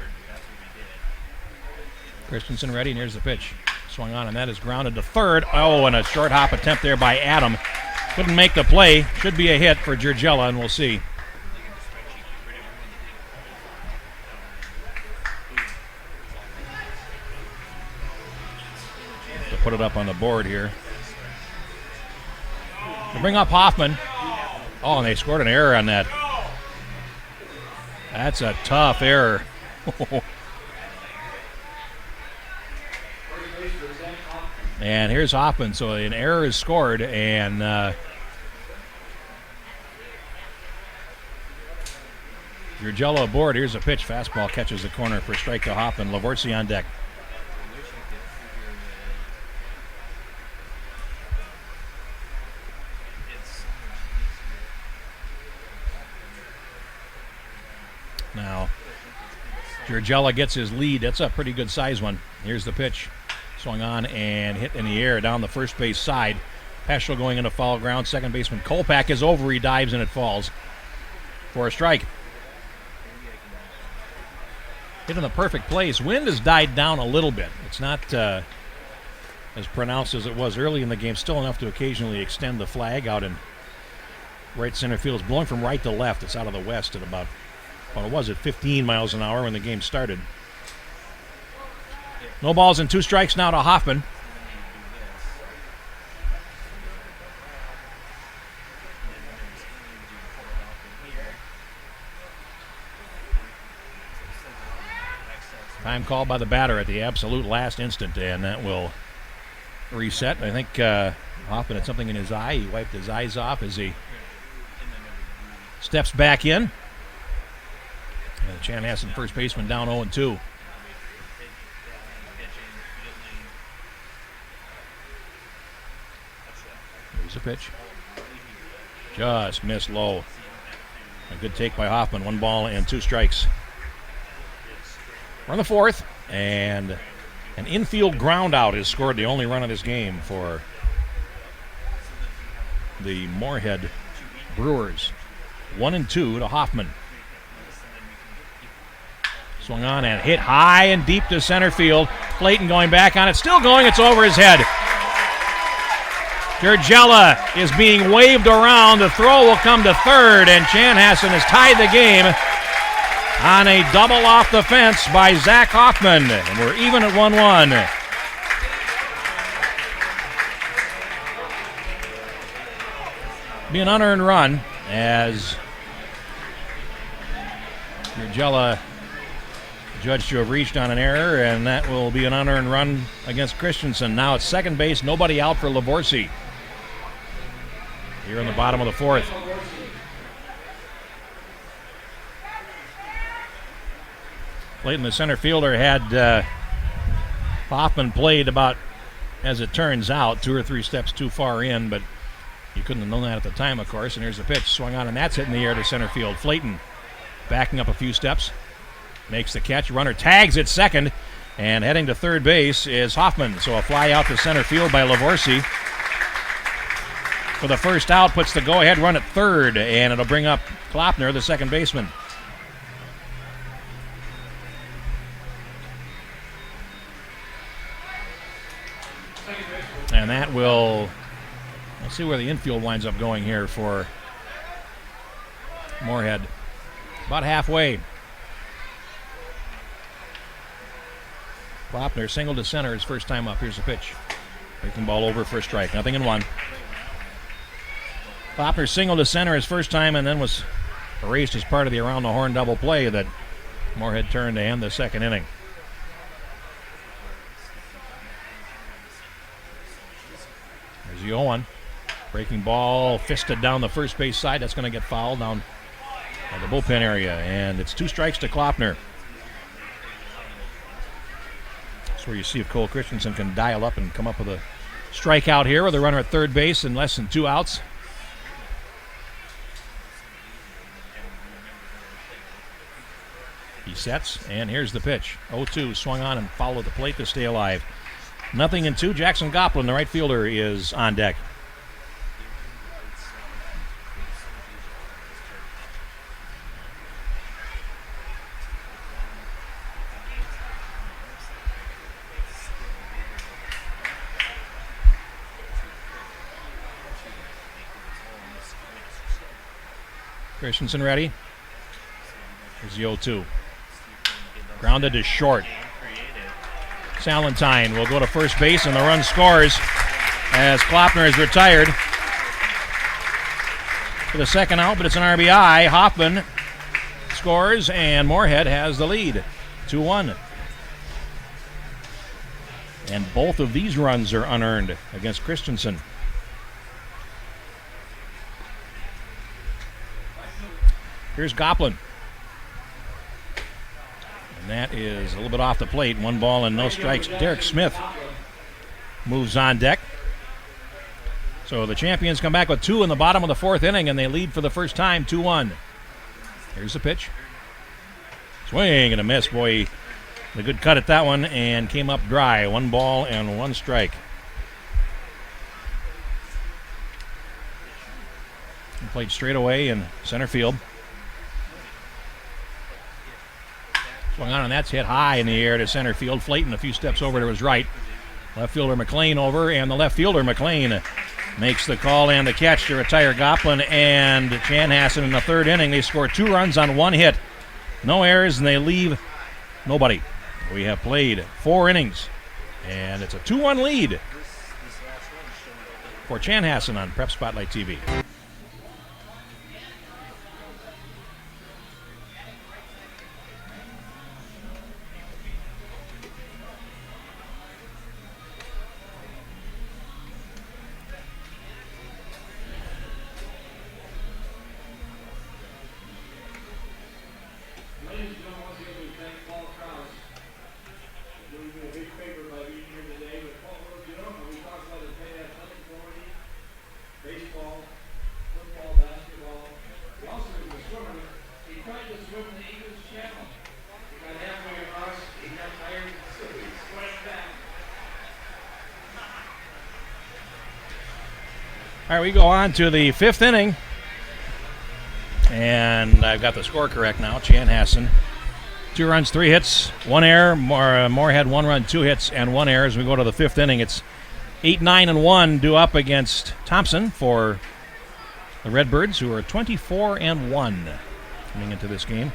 [SPEAKER 2] Christensen ready, and here's the pitch. Swung on, and that is grounded to third. Oh, and a short hop attempt there by Adam. Couldn't make the play. Should be a hit for Georgella, and we'll see. Put it up on the board here. They bring up Hoffman. Oh, and they scored an error on that. That's a tough error. And here's Hoffman. So an error is scored, and Georgella aboard. Here's a pitch. Fastball catches the corner for strike to Hoffman. Lavorsi on deck. Now, Georgella gets his lead. That's a pretty good size one. Here's the pitch. Swung on and hit in the air down the first base side. Peschel going into foul ground. Second baseman Kolpak is over. He dives and it falls for a strike. Hit in the perfect place. Wind has died down a little bit. It's not as pronounced as it was early in the game, still enough to occasionally extend the flag out in right center field. It's blowing from right to left. It's out of the west at about, well, it was at 15 miles an hour when the game started. No balls and 2 strikes now to Hoffman. Time called by the batter at the absolute last instant, and that will reset. I think Hoffman had something in his eye. He wiped his eyes off as he steps back in. And Chanhassen, first baseman, down 0-2. Here's the pitch. Just missed low. A good take by Hoffman. 1 ball and 2 strikes. We're on the 4th, and an infield ground out has scored the only run of this game for the Moorhead Brewers. 1-2 to Hoffman. Swung on and hit high and deep to center field. Clayton going back on it, still going, it's over his head. Gergella is being waved around. The throw will come to third, and Chanhassen has tied the game on a double off the fence by Zach Hoffman, and we're even at 1-1. Be an unearned run as Gergella judged to have reached on an error, and that will be an unearned run against Christensen. Now at second base, nobody out for Lavorsi here in the bottom of the 4th. Clayton, the center fielder, had Hoffman played about, as it turns out, 2 or 3 steps too far in, but you couldn't have known that at the time, of course. And here's the pitch, swung on, and that's hit in the air to center field. Flayton backing up a few steps, makes the catch. Runner tags at second, and heading to third base is Hoffman. So a fly out to center field by Lavorsi for the first out, puts the go-ahead run at third, and it'll bring up Klopner, the second baseman. And that will, let's see where the infield winds up going here for Moorhead. About halfway. Klopner single to center his first time up. Here's the pitch. Breaking ball over for a strike. 0-1. Klopner single to center his first time and then was erased as part of the around the horn double play that Moorhead turned to end the second inning. There's the 0-1. Breaking ball fisted down the first base side. That's going to get fouled down at the bullpen area. And it's 2 strikes to Klopner. That's where you see if Cole Christensen can dial up and come up with a strikeout here with a runner at third base and less than 2 outs. He sets, and here's the pitch. 0-2, swung on and followed the plate to stay alive. 0-2. Jackson Goplin, the right fielder, is on deck. Christensen ready. Here's the 0-2. Grounded to short. Salentine will go to first base, and the run scores as Klopner is retired for the second out, but it's an RBI. Hoffman scores, and Moorhead has the lead, 2-1. And both of these runs are unearned against Christensen. Here's Goplin. And that is a little bit off the plate. 1 ball and no strikes. Derek Smith moves on deck. So the champions come back with 2 in the bottom of the 4th inning, and they lead for the first time, 2-1. Here's the pitch. Swing and a miss. Boy, a good cut at that one, and came up dry. 1 ball and 1 strike. He played straight away in center field. Swung on, and that's hit high in the air to center field. Flayton a few steps over to his right. Left fielder McLean over, and the left fielder McLean makes the call and the catch to retire Goplin and Chanhassen in the third inning. They score 2 runs on 1 hit. No errors, and they leave nobody. We have played 4 innings, and it's a 2-1 lead for Chanhassen on Prep Spotlight TV. All right, we go on to the 5th inning, and I've got the score correct now. Chanhassen, 2 runs, 3 hits, 1 error. Moorhead, 1 run, 2 hits, and 1 error. As we go to the 5th inning, it's 8-9-1 due up against Thompson for the Red Birds, who are 24-1 coming into this game.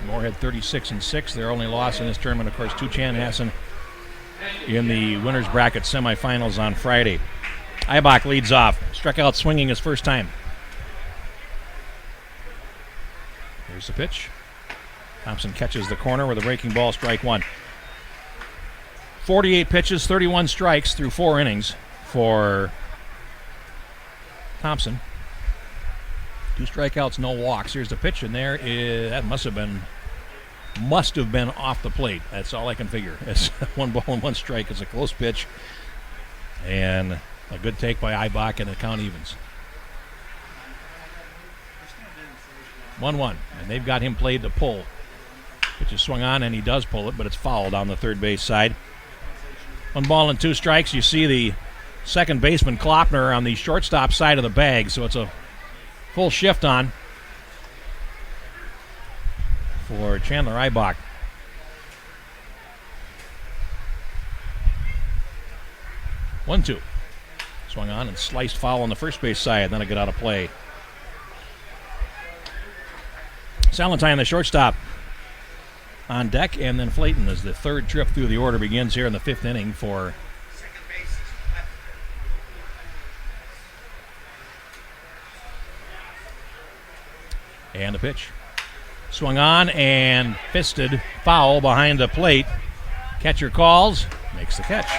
[SPEAKER 2] Moorhead 36-6. Their only loss in this tournament, of course, to Chanhassen in the winner's bracket semifinals on Friday. Eibach leads off. Struck out swinging his first time. Here's the pitch. Thompson catches the corner with a breaking ball, strike 1. 48 pitches, 31 strikes through 4 innings for Thompson. 2 strikeouts, no walks. Here's the pitch, and that must have been off the plate. That's all I can figure. It's 1 ball and 1 strike. It's a close pitch, and a good take by Eibach, and the count evens. 1-1, and they've got him played to pull. Pitch is swung on, and he does pull it, but it's fouled on the third base side. 1 ball and 2 strikes. You see the second baseman Klopner on the shortstop side of the bag, so it's a full shift on for Chandler Eibach. One, 2. Swung on and sliced foul on the first base side, then it got out of play. Salentine, the shortstop, on deck, and then Flayton as the third trip through the order begins here in the 5th inning for and the pitch. Swung on and fisted, foul behind the plate. Catcher calls, makes the catch.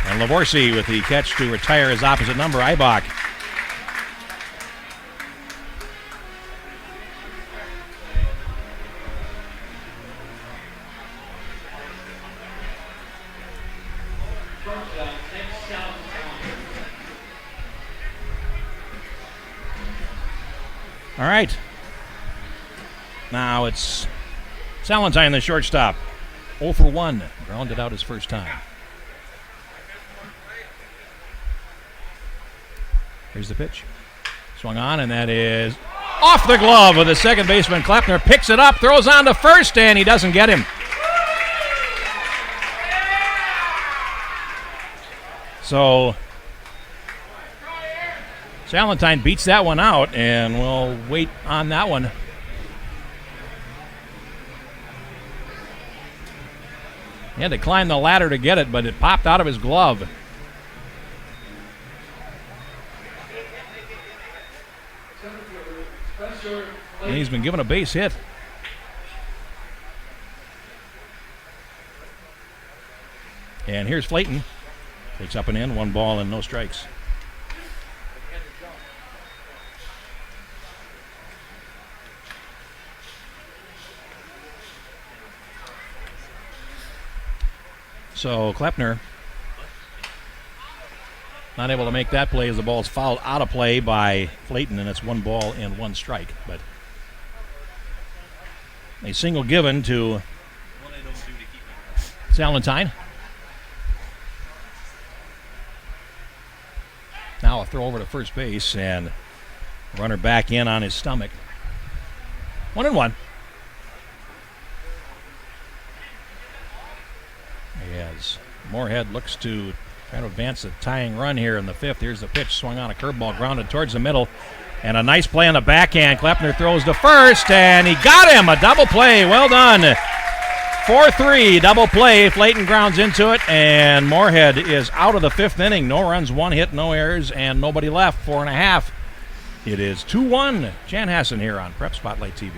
[SPEAKER 2] And Lavorsi with the catch to retire his opposite number, Eibach. All right. Now it's Salentine, the shortstop. 0 for 1. Grounded out his first time. Here's the pitch. Swung on, and that is off the glove with the second baseman. Klopner picks it up, throws on to first, and he doesn't get him. So Salentine beats that one out, and we'll wait on that one. He had to climb the ladder to get it, but it popped out of his glove. And he's been given a base hit. And here's Flayton. Takes up and in, 1 ball and no strikes. So Klopner not able to make that play as the ball's fouled out of play by Flayton, and it's 1 ball and 1 strike. But a single given to Salentine. Now a throw over to first base, and runner back in on his stomach. 1-1. as Moorhead looks to try to advance a tying run here in the fifth. Here's the pitch, swung on a curveball, grounded towards the middle. And a nice play on the backhand. Kleppner throws to first, and he got him. A double play. Well done. 4-3, double play. Flayton grounds into it, and Moorhead is out of the fifth inning. No runs, 1 hit, no errors, and nobody left. 4.5. It is 2-1. Chanhassen here on Prep Spotlight TV.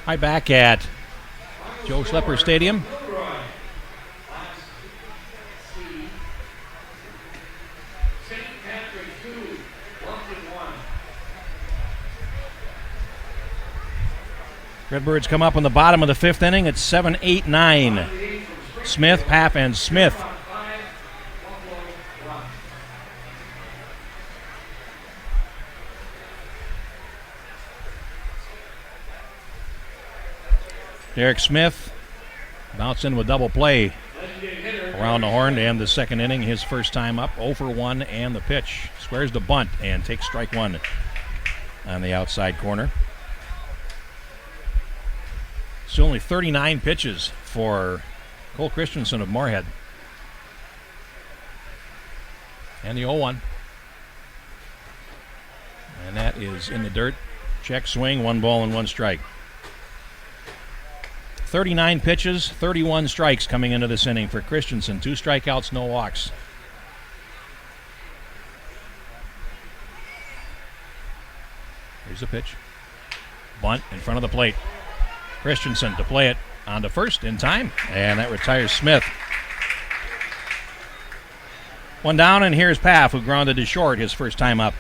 [SPEAKER 2] Hi, back at Joe Schlepper Stadium. Redbirds come up on the bottom of the fifth inning. It's 7-8-9. Smith, Paff, and Smith. Derek Smith bounced in with double play around the horn to end the second inning. His first time up, 0 for 1, and the pitch. Squares the bunt and takes strike one on the outside corner. Still only 39 pitches for Cole Christensen of Moorhead. And the 0-1. And that is in the dirt. Check swing, 1 ball and 1 strike. 39 pitches, 31 strikes coming into this inning for Christensen. 2 strikeouts, no walks. Here's the pitch. Bunt in front of the plate. Christensen to play it on to first in time, and that retires Smith. 1 down, and here's Paff, who grounded to short his first time up.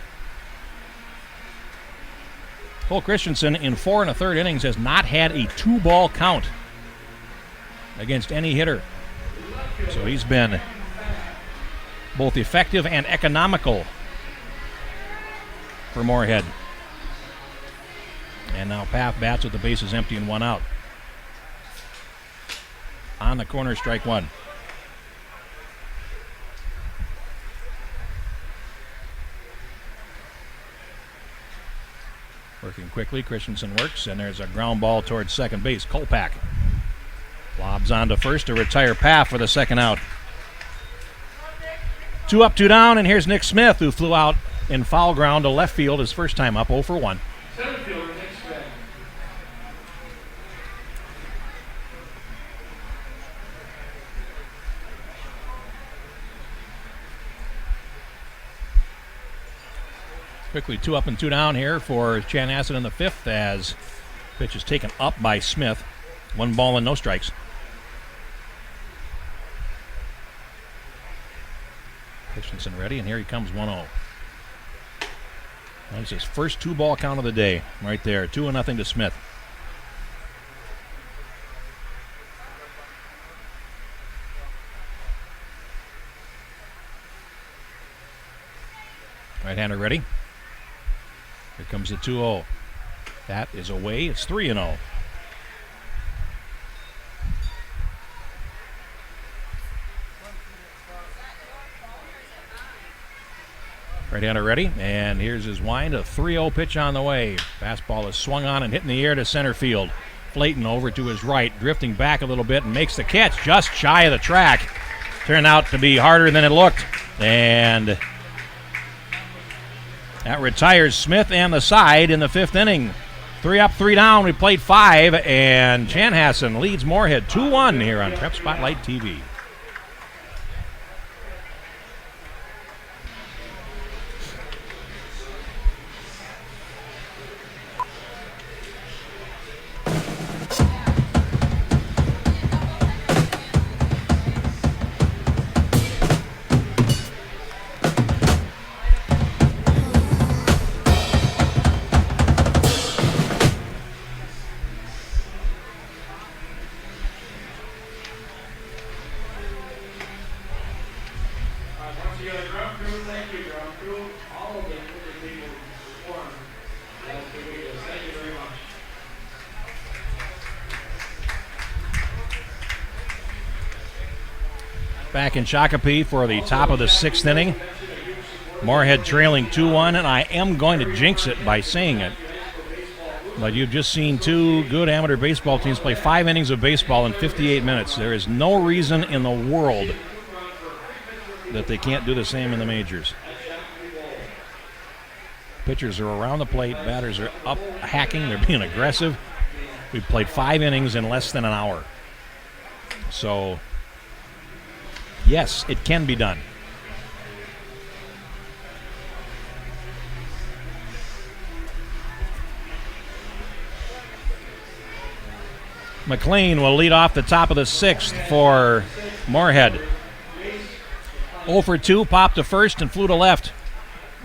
[SPEAKER 2] Cole Christensen in 4 1/3 innings has not had a 2-ball count against any hitter. So he's been both effective and economical for Moorhead. And now Paff bats with the bases empty and 1 out. On the corner, strike 1. Working quickly, Christensen works, and there's a ground ball towards second base. Kolpak lobs on to first to retire Paff for the second out. 2 up, 2 down, and here's Nick Smith, who flew out in foul ground to left field his first time up, 0 for 1. Quickly 2 up and 2 down here for Chanhassen in the fifth as pitch is taken up by Smith. 1 ball and no strikes. Christensen ready, and here he comes 1-0. That's his first 2-ball count of the day right there. 2-0 to Smith. Right-hander ready. Here comes the 2-0. That is away. It's 3-0. Right-hander ready, and here's his wind. A 3-0 pitch on the way. Fastball is swung on and hit in the air to center field. Flayton over to his right, drifting back a little bit and makes the catch just shy of the track. Turned out to be harder than it looked. And that retires Smith and the side in the fifth inning. 3 up, 3 down. We played 5, and Chanhassen leads Moorhead 2-1 here on Prep Spotlight TV. back in Shakopee for the top of the 6th inning. Moorhead trailing 2-1, and I am going to jinx it by saying it, but you've just seen two good amateur baseball teams play 5 innings of baseball in 58 minutes. There is no reason in the world that they can't do the same in the majors. Pitchers are around the plate, batters are up hacking, they're being aggressive. We've played 5 innings in less than an hour. So, yes, it can be done. McLean will lead off the top of the 6th for Moorhead. 0 for 2, popped to first and flew to left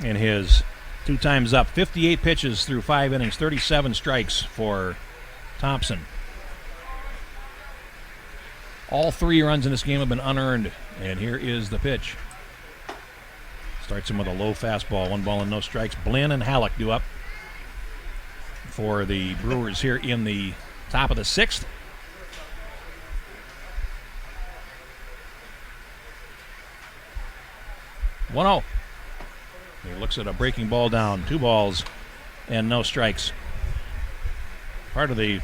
[SPEAKER 2] in his 2 times up. 58 pitches through 5 innings, 37 strikes for Thompson. All 3 runs in this game have been unearned, and here is the pitch. Starts him with a low fastball, 1 ball and no strikes. Blinn and Halleck do up for the Brewers here in the top of the 6th. One-0. He looks at a breaking ball down. 2 balls and no strikes. Part of the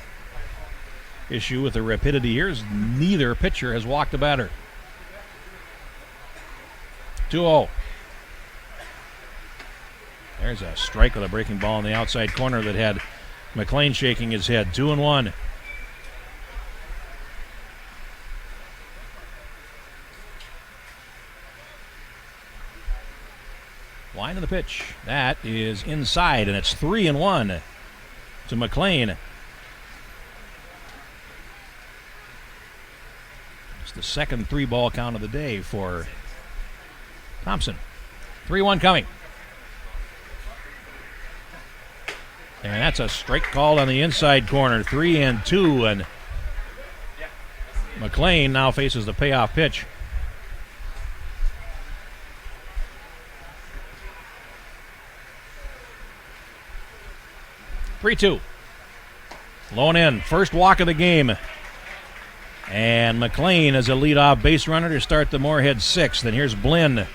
[SPEAKER 2] issue with the rapidity here is neither pitcher has walked a batter. 2-0. There's a strike with a breaking ball in the outside corner that had McLean shaking his head. 2-1. Line of the pitch. That is inside, and it's 3-1 to McLean. It's the second 3-ball count of the day for Thompson. 3-1 coming. And that's a strike called on the inside corner. 3-2, and McLean now faces the payoff pitch. Three-2. Lone in. First walk of the game. And McLean is a leadoff base runner to start the Moorhead 6th. And here's Blinn.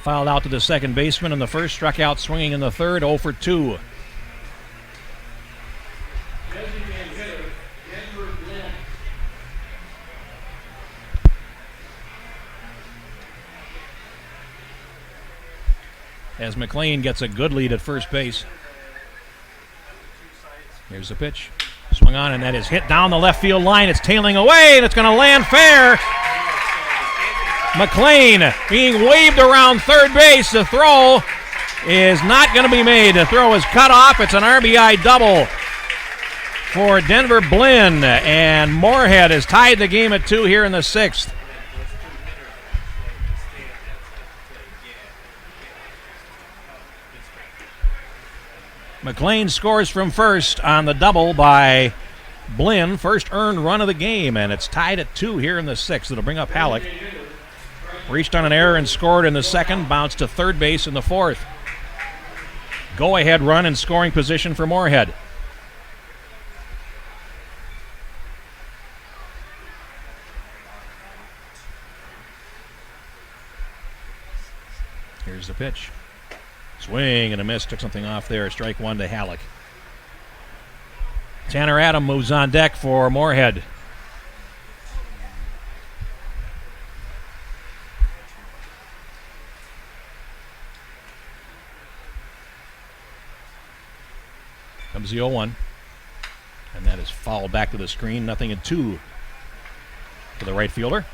[SPEAKER 2] Fouled out to the second baseman in the first. Struck out swinging in the third. 0 for 2. As McLean gets a good lead at first base. Here's the pitch. Swung on, and that is hit down the left field line. It's tailing away, and it's going to land fair. McLean being waved around third base. The throw is not going to be made. The throw is cut off. It's an RBI double for Denver Blinn, and Moorhead has tied the game at 2 here in the 6th. McLean scores from first on the double by Blinn. First earned run of the game, and it's tied at 2 here in the 6th. It'll bring up Halleck. Reached on an error and scored in the second. Bounced to third base in the 4th. Go-ahead run in scoring position for Moorhead. Here's the pitch. Swing and a miss. Took something off there. Strike 1 to Halleck. Tanner Adam moves on deck for Moorhead. Comes the 0-1. And that is fouled back to the screen. 0-2 for the right fielder.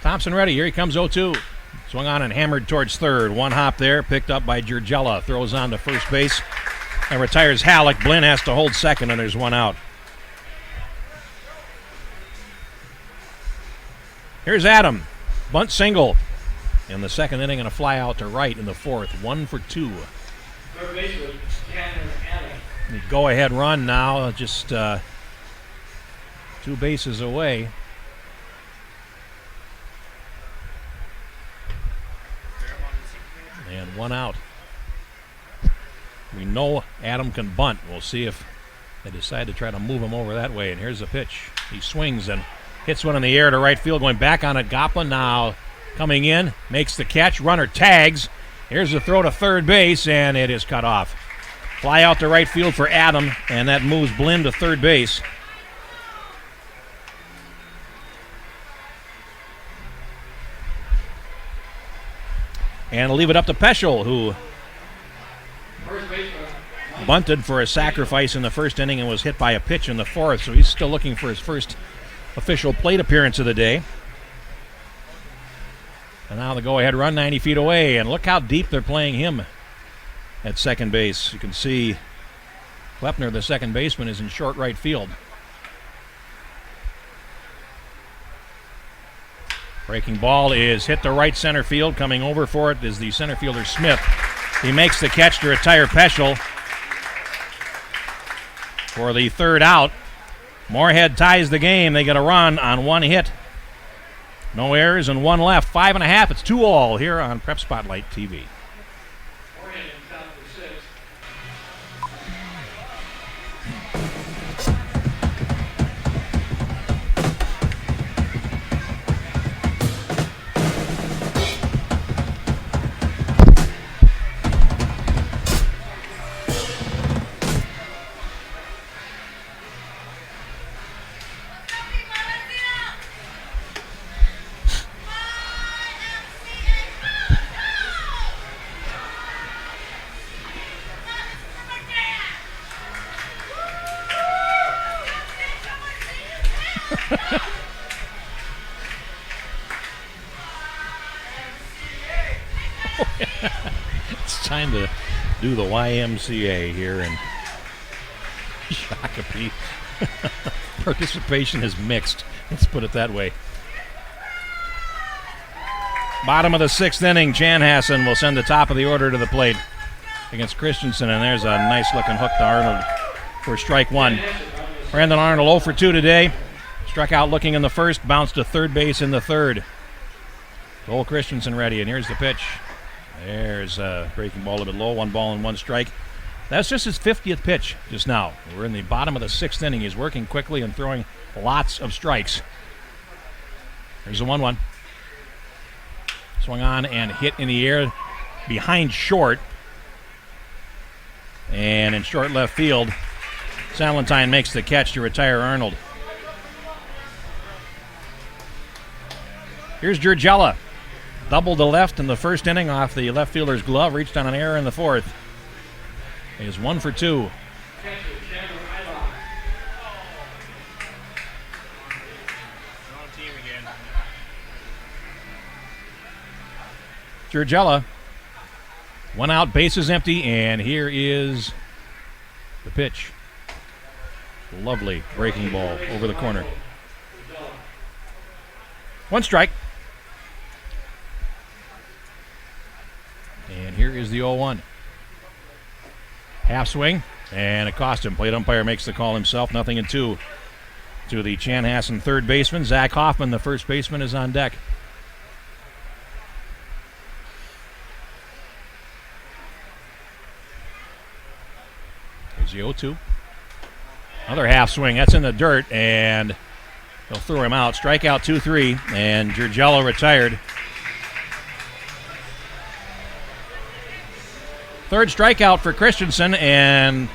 [SPEAKER 2] Thompson ready. Here he comes 0-2. Swung on and hammered towards third. One hop there. Picked up by Giurgella. Throws on to first base and retires Halleck. Blinn has to hold second, and there's one out. Here's Adam. Bunt single in the second inning and a fly out to right in the 4th. 1 for 2.
[SPEAKER 1] Third baseman, Tanner Adam.
[SPEAKER 2] The go-ahead run now, just 2 bases away. 1 out. We know Adam can bunt. We'll see if they decide to try to move him over that way. And here's the pitch. He swings and hits one in the air to right field. Going back on it, Goplin now coming in. Makes the catch. Runner tags. Here's the throw to third base, and it is cut off. Fly out to right field for Adam, and that moves Blinn to third base. And leave it up to Peschel, who bunted for a sacrifice in the first inning and was hit by a pitch in the fourth, so he's still looking for his first official plate appearance of the day. And now the go-ahead run 90 feet away, and look how deep they're playing him at second base. You can see Klepner, the second baseman, is in short right field. Breaking ball is hit to right center field. Coming over for it is the center fielder Smith. He makes the catch to retire Peschel for the third out. Moorhead ties the game. They get a run on 1 hit. No errors and 1 left. 5.5. It's 2-all here on Prep Spotlight TV. It's time to do the YMCA here in Shakopee. Participation is mixed. Let's put it that way. Bottom of the 6th inning, Chanhassen will send the top of the order to the plate against Christensen, and there's a nice-looking hook to Arnold for strike 1. Brandon Arnold 0 for 2 today. Struck out looking in the first, bounced to third base in the third. Cole Christensen ready, and here's the pitch. There's a breaking ball a little bit low, 1 ball and 1 strike. That's just his 50th pitch just now. We're in the bottom of the 6th inning. He's working quickly and throwing lots of strikes. There's a 1-1. Swung on and hit in the air behind short. And in short left field, Salentine makes the catch to retire Arnold. Here's Georgella. Doubled to left in the first inning off the left fielder's glove. Reached on an error in the fourth. He is 1 for 2. Georgella. 1 out, bases empty, and here is the pitch. Lovely breaking ball over the corner. 1 strike. And here is the 0-1. Half swing, and it cost him. Plate umpire makes the call himself. 0-2 to the Chanhassen third baseman. Zach Hoffman, the first baseman, is on deck. Here's the 0-2. Another half swing. That's in the dirt, and they'll throw him out. Strikeout 2-3, and Georgella retired. Third strikeout for Christensen, and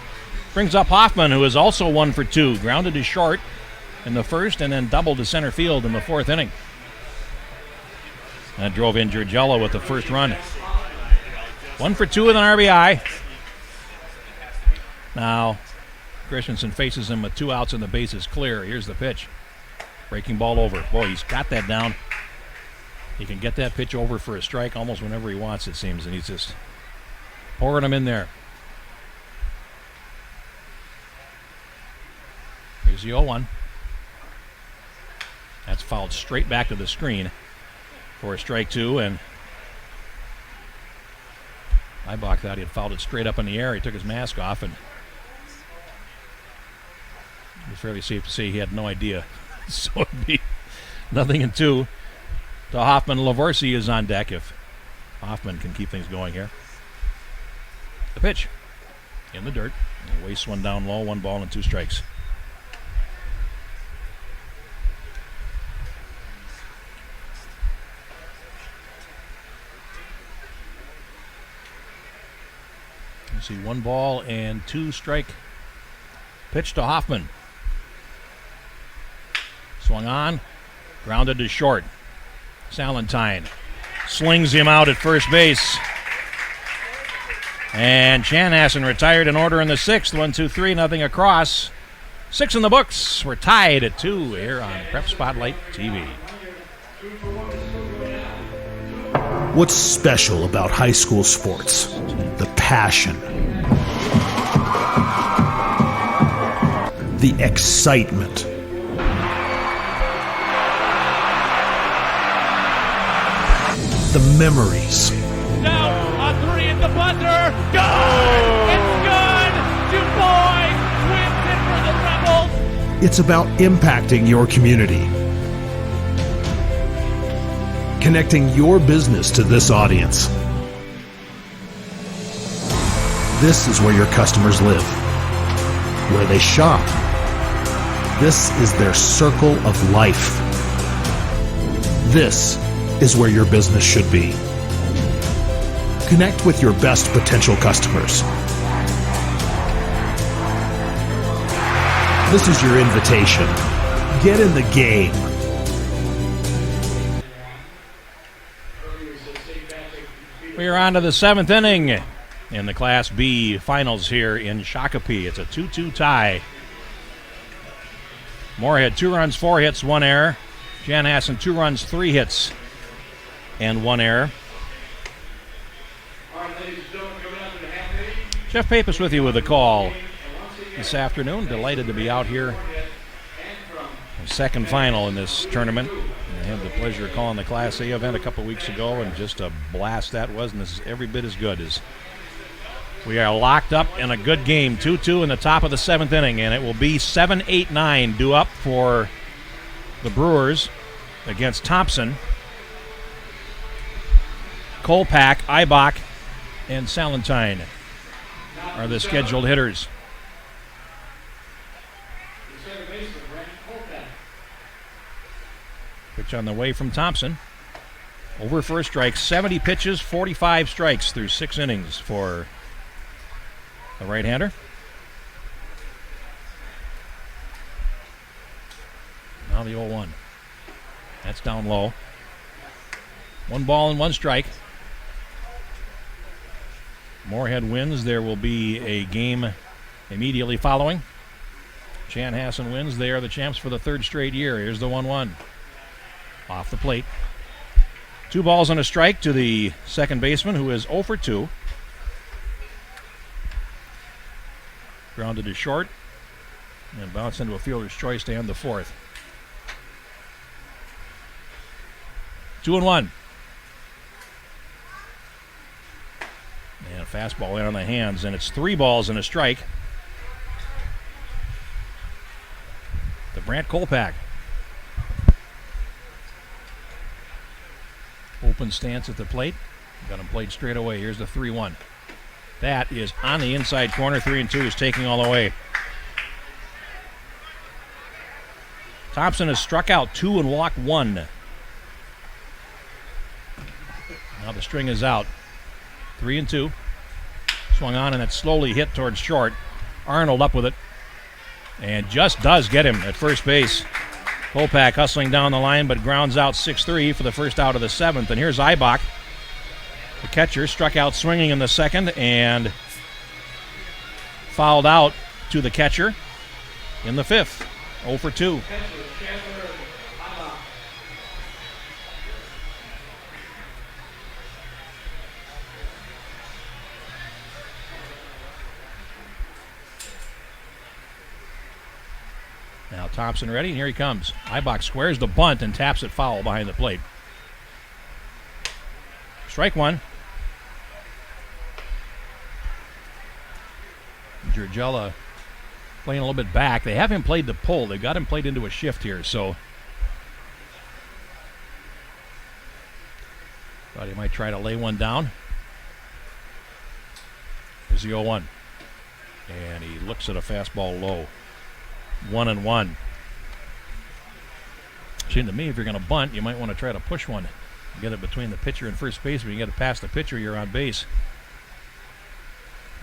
[SPEAKER 2] brings up Hoffman, who is also 1 for 2. Grounded to short in the first and then doubled to center field in the 4th inning. That drove in Georgella with the first run. 1 for 2 with an RBI. Now, Christensen faces him with 2 outs and the base is clear. Here's the pitch. Breaking ball over. Boy, he's got that down. He can get that pitch over for a strike almost whenever he wants, it seems, and he's just pouring them in there. Here's the 0-1. That's fouled straight back to the screen for a strike 2, and Leibach thought he had fouled it straight up in the air. He took his mask off, and it's fairly safe to say he had no idea. So it'd be 0-2 to Hoffman. Lavorsi is on deck if Hoffman can keep things going here. The pitch in the dirt. He wastes one down low, 1 ball and 2 strikes. You see 1 ball and 2 strike. Pitch to Hoffman. Swung on, grounded to short. Salentine slings him out at first base. And Chanhassen retired in order in the 6th. 1-2-3, nothing across. 6 in the books. We're tied at 2 here on Prep Spotlight TV.
[SPEAKER 4] What's special about high school sports? The passion, the excitement, the memories.
[SPEAKER 3] Now a 3 at the buzzer. Good! It's good! DuBois wins it for the Rebels.
[SPEAKER 4] It's about impacting your community, connecting your business to this audience. This is where your customers live, where they shop. This is their circle of life. This is where your business should be. Connect with your best potential customers. This is your invitation. Get in the game.
[SPEAKER 2] We are on to the 7th inning in the Class B finals here in Shakopee. It's a 2-2 tie. Moorhead 2 runs, 4 hits, 1 error. Chanhassen 2 runs, 3 hits, and 1 error. Jeff Pappas with you with a call this afternoon. Delighted to be out here. The second final in this tournament. I had the pleasure of calling the Class A event a couple weeks ago, and just a blast that was, and this is every bit as good as we are locked up in a good game. 2-2 in the top of the 7th inning, and it will be 7-8-9 due up for the Brewers against Thompson, Kolpak, Eibach, and Salentine are the scheduled hitters. Pitch on the way from Thompson. Over for a strike. 70 pitches, 45 strikes through 6 innings for the right-hander. Now the 0-1. That's down low. 1 ball and 1 strike. Moorhead wins. There will be a game immediately following. Chanhassen wins. They are the champs for the 3rd straight year. Here's the 1-1. Off the plate. 2 balls and a strike to the second baseman, who is 0 for 2. Grounded to short and bounced into a fielder's choice to end the 4th. 2-1. And a fastball in on the hands, and it's 3 balls and a strike to Brant Kolpak. Open stance at the plate. Got him played straight away. Here's the 3-1. That is on the inside corner. 3-2 is taking all the way. Thompson has struck out 2 and walked 1. Now the string is out. 3-2. Swung on, and it's slowly hit towards short. Arnold up with it, and just does get him at first base. Kolpak hustling down the line, but grounds out 6-3 for the first out of the 7th. And here's Eibach, the catcher, struck out swinging in the 2nd and fouled out to the catcher in the 5th. 0 for 2. Now Thompson ready, and here he comes. Eibach squares the bunt and taps it foul behind the plate. Strike 1. Giorgella playing a little bit back. They have him played the pull. They've got him played into a shift here, so thought he might try to lay one down. Here's the 0-1. And he looks at a fastball low. 1-1. Seemed to me if you're going to bunt, you might want to try to push one. Get it between the pitcher and first base. When you get it past the pitcher, you're on base.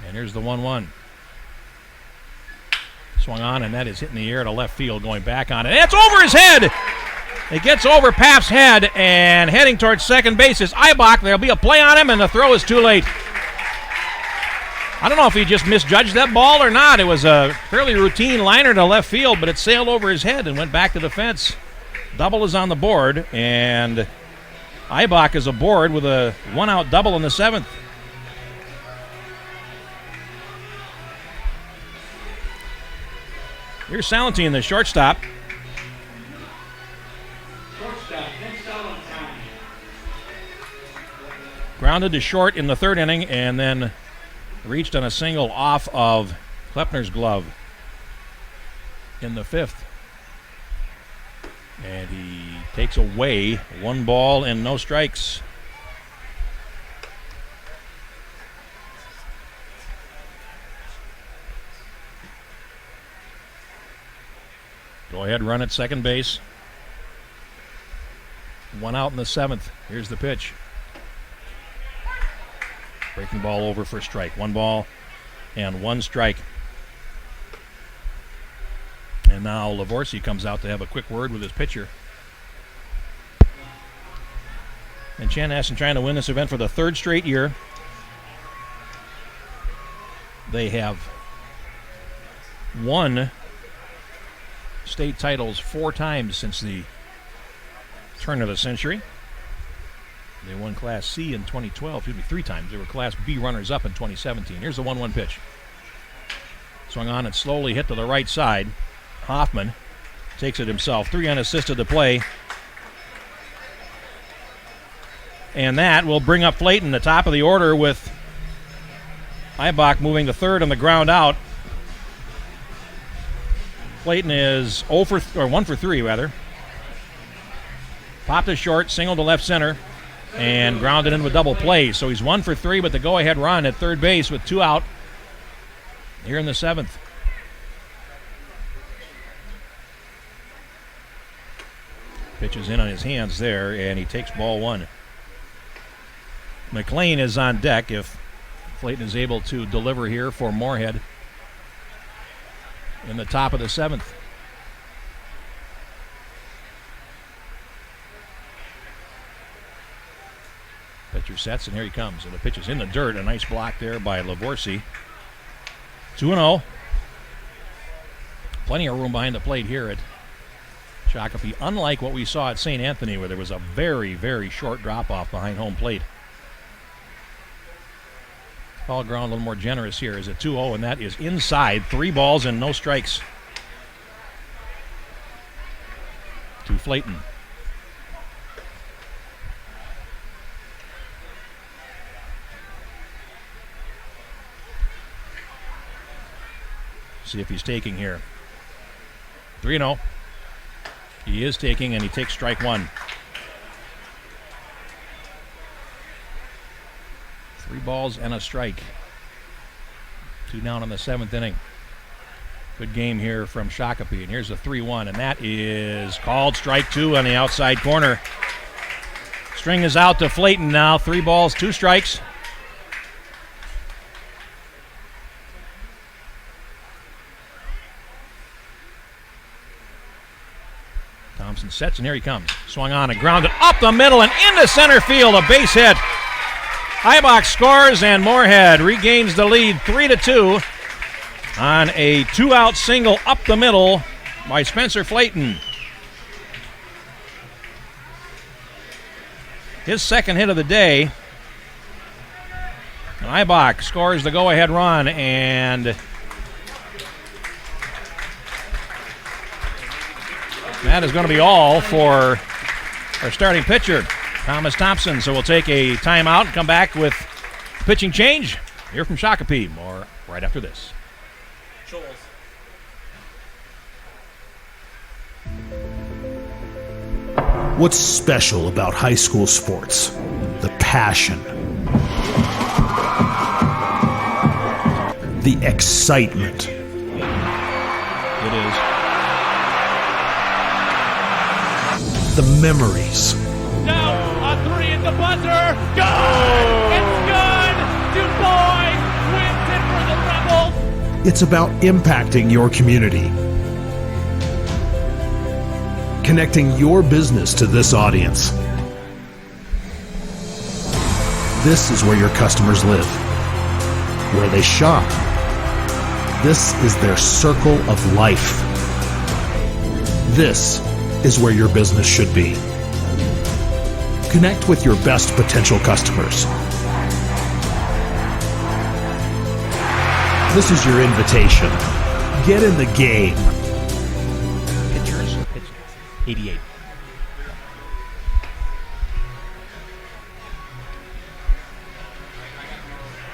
[SPEAKER 2] And here's the 1-1. Swung on, and that is hitting the air to left field, going back on it. And it's over his head! It gets over Pap's head, and heading towards second base is Eibach. There'll be a play on him, and the throw is too late. I don't know if he just misjudged that ball or not. It was a fairly routine liner to left field, but it sailed over his head and went back to the fence. Double is on the board, and Eibach is aboard with a one-out double in the 7th. Here's Salentine, the shortstop. Grounded to short in the 3rd inning, and then reached on a single off of Klepner's glove in the 5th. And he takes away 1 ball and no strikes. Go ahead, run at second base. 1 out in the 7th. Here's the pitch. Breaking ball over for a strike. 1 ball and 1 strike. And now Lavorsi comes out to have a quick word with his pitcher. And Chanhassen trying to win this event for the 3rd straight year. They have won state titles 4 times since the turn of the century. They won Class C in 2012, 3 times. They were Class B runners-up in 2017. Here's the 1-1 pitch. Swung on and slowly hit to the right side. Hoffman takes it himself. 3 unassisted to play. And that will bring up Flayton, the top of the order, with Eibach moving to 3rd on the ground out. Flayton is 1 for 3, rather. Popped to short, single to left center, and grounded into a double play. So he's 1 for 3, but the go-ahead run at third base with 2 out here in the 7th. Pitch is in on his hands there, and he takes ball 1. McLean is on deck if Flayton is able to deliver here for Moorhead in the top of the 7th. Pitcher sets, and here he comes. And the pitch is in the dirt. A nice block there by Lavorsi. 2-0. Plenty of room behind the plate here at Shakopee, unlike what we saw at St. Anthony, where there was a very, very short drop-off behind home plate. Foul ground a little more generous here. Is a 2-0, and that is inside. 3 balls and no strikes to Flayton. See if he's taking here. 3-0. He is taking, and he takes strike 1. 3 balls and a strike. 2 down in the 7th inning. Good game here from Shakopee. And here's a 3-1, and that is called strike 2 on the outside corner. String is out to Flayton now. 3 balls, 2 strikes. Thompson sets, and here he comes. Swung on and grounded up the middle and into center field. A base hit. Eibach scores, and Moorhead regains the lead 3-2 on a 2-out single up the middle by Spencer Flayton. His 2nd hit of the day. And Eibach scores the go-ahead run, and that is going to be all for our starting pitcher, Thomas Thompson. So we'll take a timeout and come back with pitching change here from Shakopee. More right after this.
[SPEAKER 4] What's special about high school sports? The passion. the excitement.
[SPEAKER 2] It is.
[SPEAKER 4] The memories.
[SPEAKER 3] Now a three at the buzzer. Good! It's good! Du Bois wins it for the Rebels.
[SPEAKER 4] It's about impacting your community. Connecting your business to this audience. This is where your customers live, where they shop. This is their circle of life. This is where your business should be. Connect with your best potential customers. This is your invitation. Get in the game.
[SPEAKER 2] Pitchers. 88.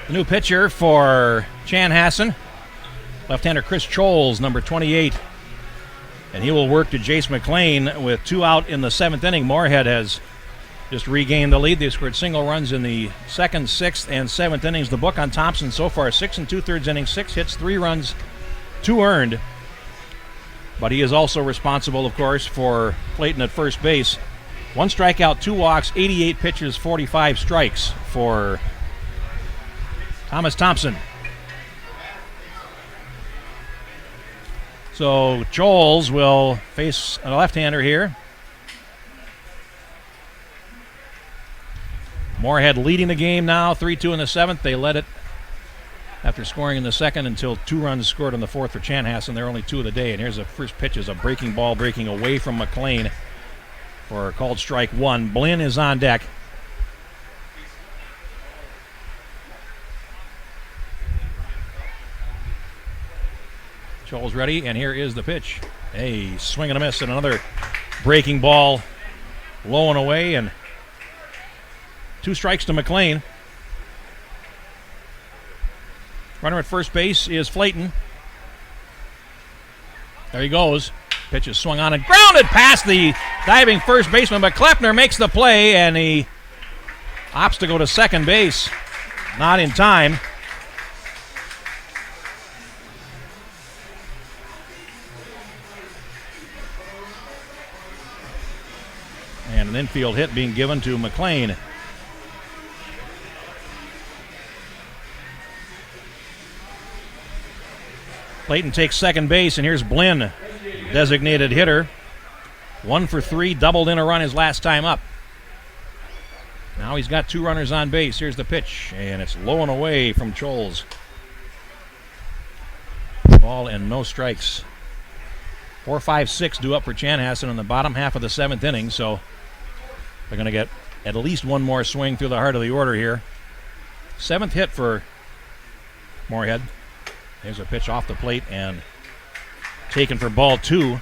[SPEAKER 2] The new pitcher for Chanhassen, left-hander Chris Scholes, number 28. And he will work to Jace McLean with 2 out in the 7th inning. Moorhead has just regained the lead. They scored single runs in the 2nd, 6th, and 7th innings. The book on Thompson so far, 6 2/3 innings, 6 hits, 3 runs, 2 earned. But he is also responsible, of course, for Clayton at first base. 1 strikeout, 2 walks, 88 pitches, 45 strikes for Thomas Thompson. So Scholes will face a left-hander here. Moorhead leading the game now, 3-2 in the 7th. They led it after scoring in the 2nd until 2 runs scored in the 4th for Chanhassen. They're only 2 of the day. And here's the first pitch is a breaking ball breaking away from McLean for a called strike 1. Blinn is on deck. Scholes ready, and here is the pitch. A swing and a miss, and another breaking ball low and away, and 2 strikes to McLean. Runner at first base is Flayton. There he goes. Pitch is swung on and grounded past the diving first baseman, but Kleppner makes the play, and he opts to go to second base. Not in time. And an infield hit being given to McLean. Clayton takes second base, and here's Blinn, designated hitter. 1 for 3, doubled in a run his last time up. Now he's got 2 runners on base. Here's the pitch, and it's low and away from Scholes. Ball and no strikes. 4, 5, 6 due up for Chanhassen in the bottom half of the 7th inning, so they're going to get at least 1 more swing through the heart of the order here. 7th hit for Moorhead. There's a pitch off the plate and taken for ball 2.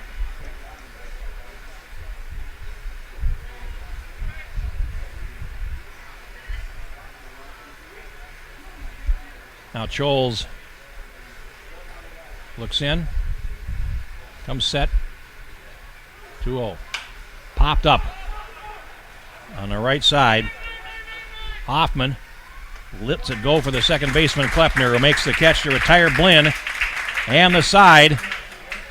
[SPEAKER 2] Now Scholes looks in, comes set, 2-0. Popped up on the right side. Hoffman lets it go for the second baseman, Kleppner, who makes the catch to retire Blinn and the side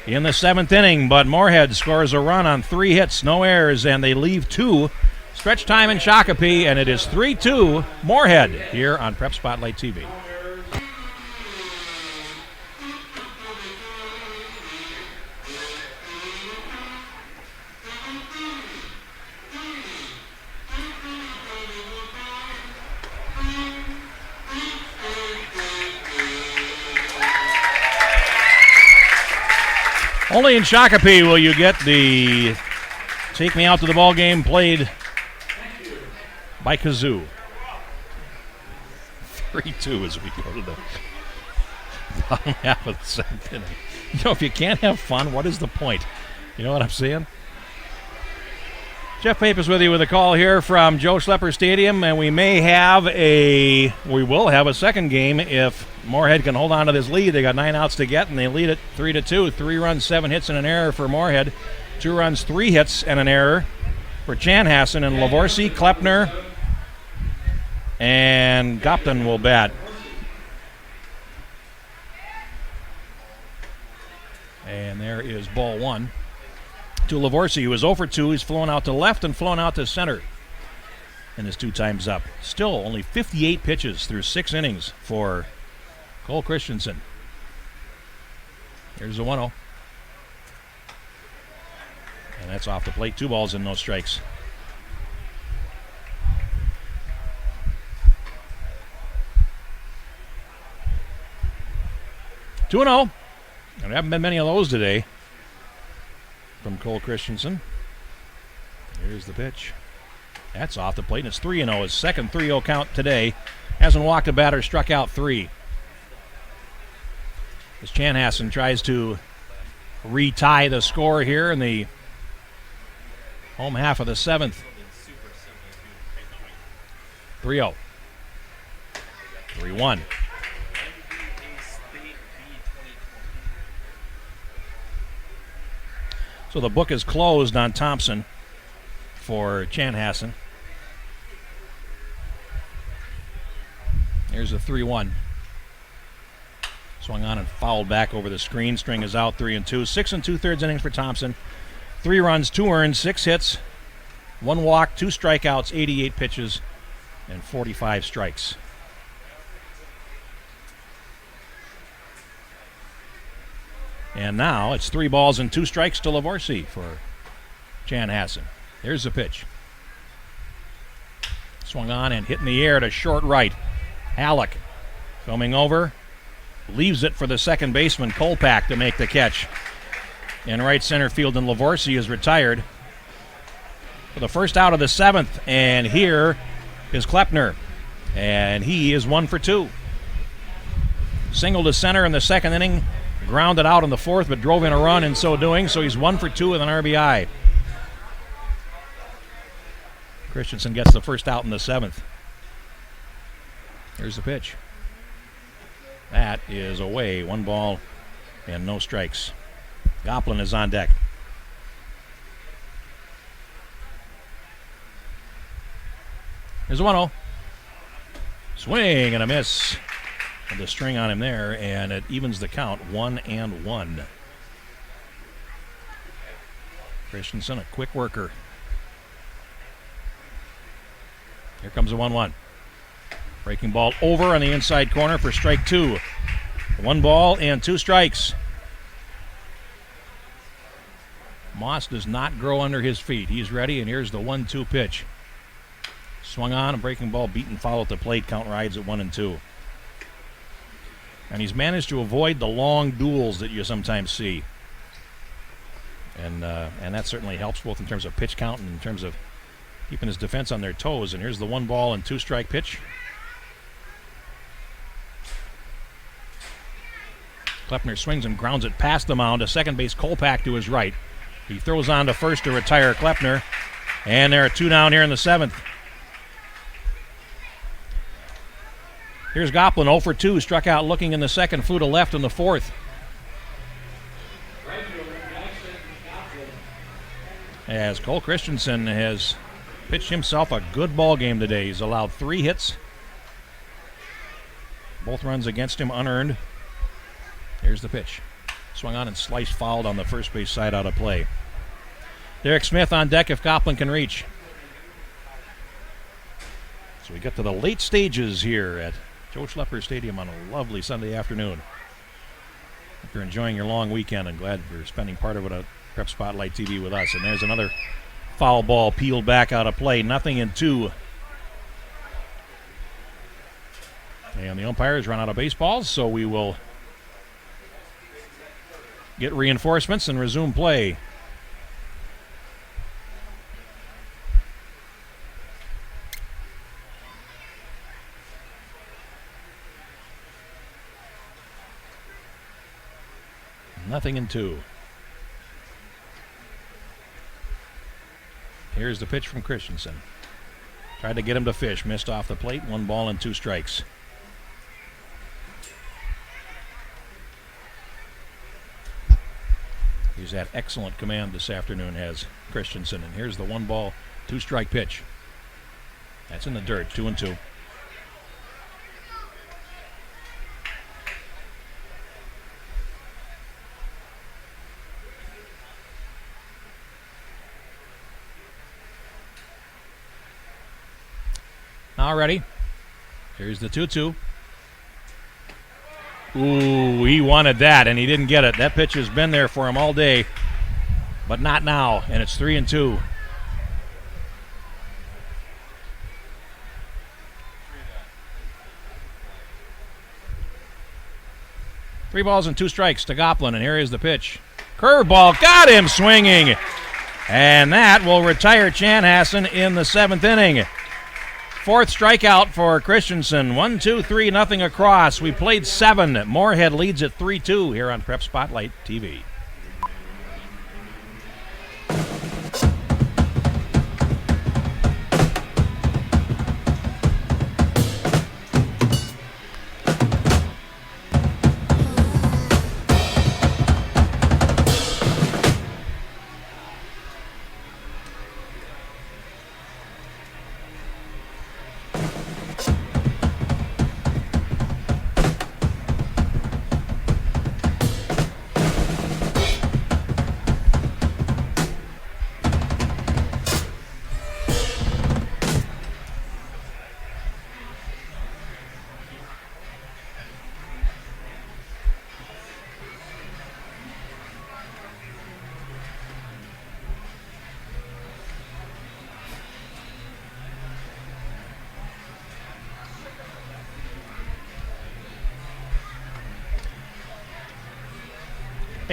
[SPEAKER 2] in the 7th inning. But Moorhead scores a run on 3 hits, no errors, and they leave 2. Stretch time in Shakopee, and it is 3-2 Moorhead here on Prep Spotlight TV. Only in Shakopee will you get the Take Me Out to the Ball Game played by Kazoo. 3-2 as we go to the bottom half of the 7th inning. You know, if you can't have fun, what is the point? You know what I'm saying? Jeff Papes with you with a call here from Joe Schlepper Stadium, and we will have a second game if Moorhead can hold on to this lead. They got 9 outs to get, and they lead it 3-2. 3 runs, 7 hits, and an error for Moorhead. 2 runs, 3 hits, and an error for Chanhassen. And Lavorsi, Kleppner, and Gopton will bat. And there is ball one to Lavorsi, who is 0 for 2. He's flown out to left and flown out to center in his 2 times up. Still only 58 pitches through 6 innings for Cole Christensen. Here's a 1-0. And that's off the plate. 2 balls and no strikes. Two and 0. There haven't been many of those today from Cole Christensen. Here's the pitch. That's off the plate, and it's 3-0. His second 3-0 count today. Hasn't walked a batter, struck out 3. As Chanhassen tries to retie the score here in the home half of the 7th. 3-0. 3-1. So the book is closed on Thompson for Chanhassen. Here's a 3-1. Swung on and fouled back over the screen. String is out, 3-2. 6 2/3 innings for Thompson. 3 runs, 2 earned, 6 hits, 1 walk, 2 strikeouts, 88 pitches, and 45 strikes. And now it's 3 balls and 2 strikes to Lavorsi for Chanhassen. Here's the pitch. Swung on and hit in the air to short right. Halleck coming over, leaves it for the second baseman, Kolpak, to make the catch. In right center field, and Lavorsi is retired for the first out of the 7th. And here is Klepner, and he is 1 for 2. Single to center in the 2nd inning. Grounded out in the 4th, but drove in a run in so doing, so he's 1 for 2 with an RBI. Christensen gets the first out in the 7th. Here's the pitch. That is away. 1 ball and no strikes. Goplin is on deck. Here's a 1-0. Swing and a miss. The string on him there, and it evens the count, 1-1. Christensen, a quick worker. Here comes a 1-1. Breaking ball over on the inside corner for strike 2. 1 ball and 2 strikes. Moss does not grow under his feet. He's ready, and here's the 1-2 pitch. Swung on, a breaking ball beaten foul at the plate. Count rides at 1-2. And he's managed to avoid the long duels that you sometimes see. And that certainly helps both in terms of pitch count and in terms of keeping his defense on their toes. And here's the 1 ball and 2 strike pitch. Klepner swings and grounds it past the mound. A second base, Kolpak to his right. He throws on to first to retire Klepner. And there are 2 down here in the 7th. Here's Goplin, 0 for 2, struck out looking in the 2nd, flew to left in the 4th. As Cole Christensen has pitched himself a good ball game today. He's allowed 3 hits. Both runs against him unearned. Here's the pitch. Swung on and sliced fouled on the first base side out of play. Derek Smith on deck if Goplin can reach. So we get to the late stages here at Joe Schlepper Stadium on a lovely Sunday afternoon. If you're enjoying your long weekend, I'm glad you're spending part of it at Prep Spotlight TV with us. And there's another foul ball peeled back out of play. 0-2. And the umpires run out of baseballs, so we will get reinforcements and resume play. Nothing in 2. Here's the pitch from Christensen. Tried to get him to fish. Missed off the plate. 1 ball and 2 strikes. He's had excellent command this afternoon, has Christensen. And here's the 1 ball, 2 strike pitch. That's in the dirt. 2-2. Now ready. Here's the 2-2. Ooh, he wanted that, and he didn't get it. That pitch has been there for him all day, but not now, and it's 3-2. Three balls and 2 strikes to Goplin, and here is the pitch. Curveball, got him swinging, and that will retire Chanhassen in the 7th inning. 4th strikeout for Christensen. 1-2-3, nothing across. We played 7. Moorhead leads at 3-2 here on Prep Spotlight TV.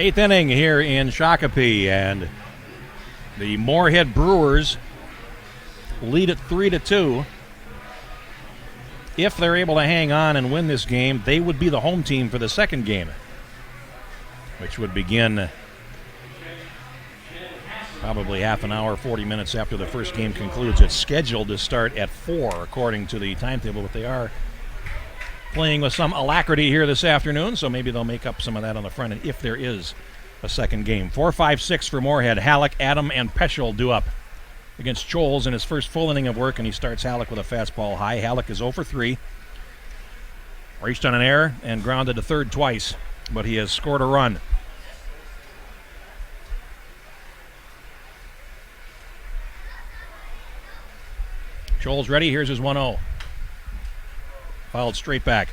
[SPEAKER 2] Eighth inning here in Shakopee, and the Moorhead Brewers lead at 3-2. If they're able to hang on and win this game, they would be the home team for the second game, which would begin probably half an hour, 40 minutes after the first game concludes. It's scheduled to start at 4 according to the timetable, but they are playing with some alacrity here this afternoon, so maybe they'll make up some of that on the front end if there is a second game. 4-5-6 for Moorhead. Halleck, Adam, and Peschel do up against Choles in his first full inning of work, and he starts Halleck with a fastball high. Halleck is 0 for 3. Reached on an error and grounded to third twice, but he has scored a run. Choles ready. Here's his 1-0. Fouled straight back.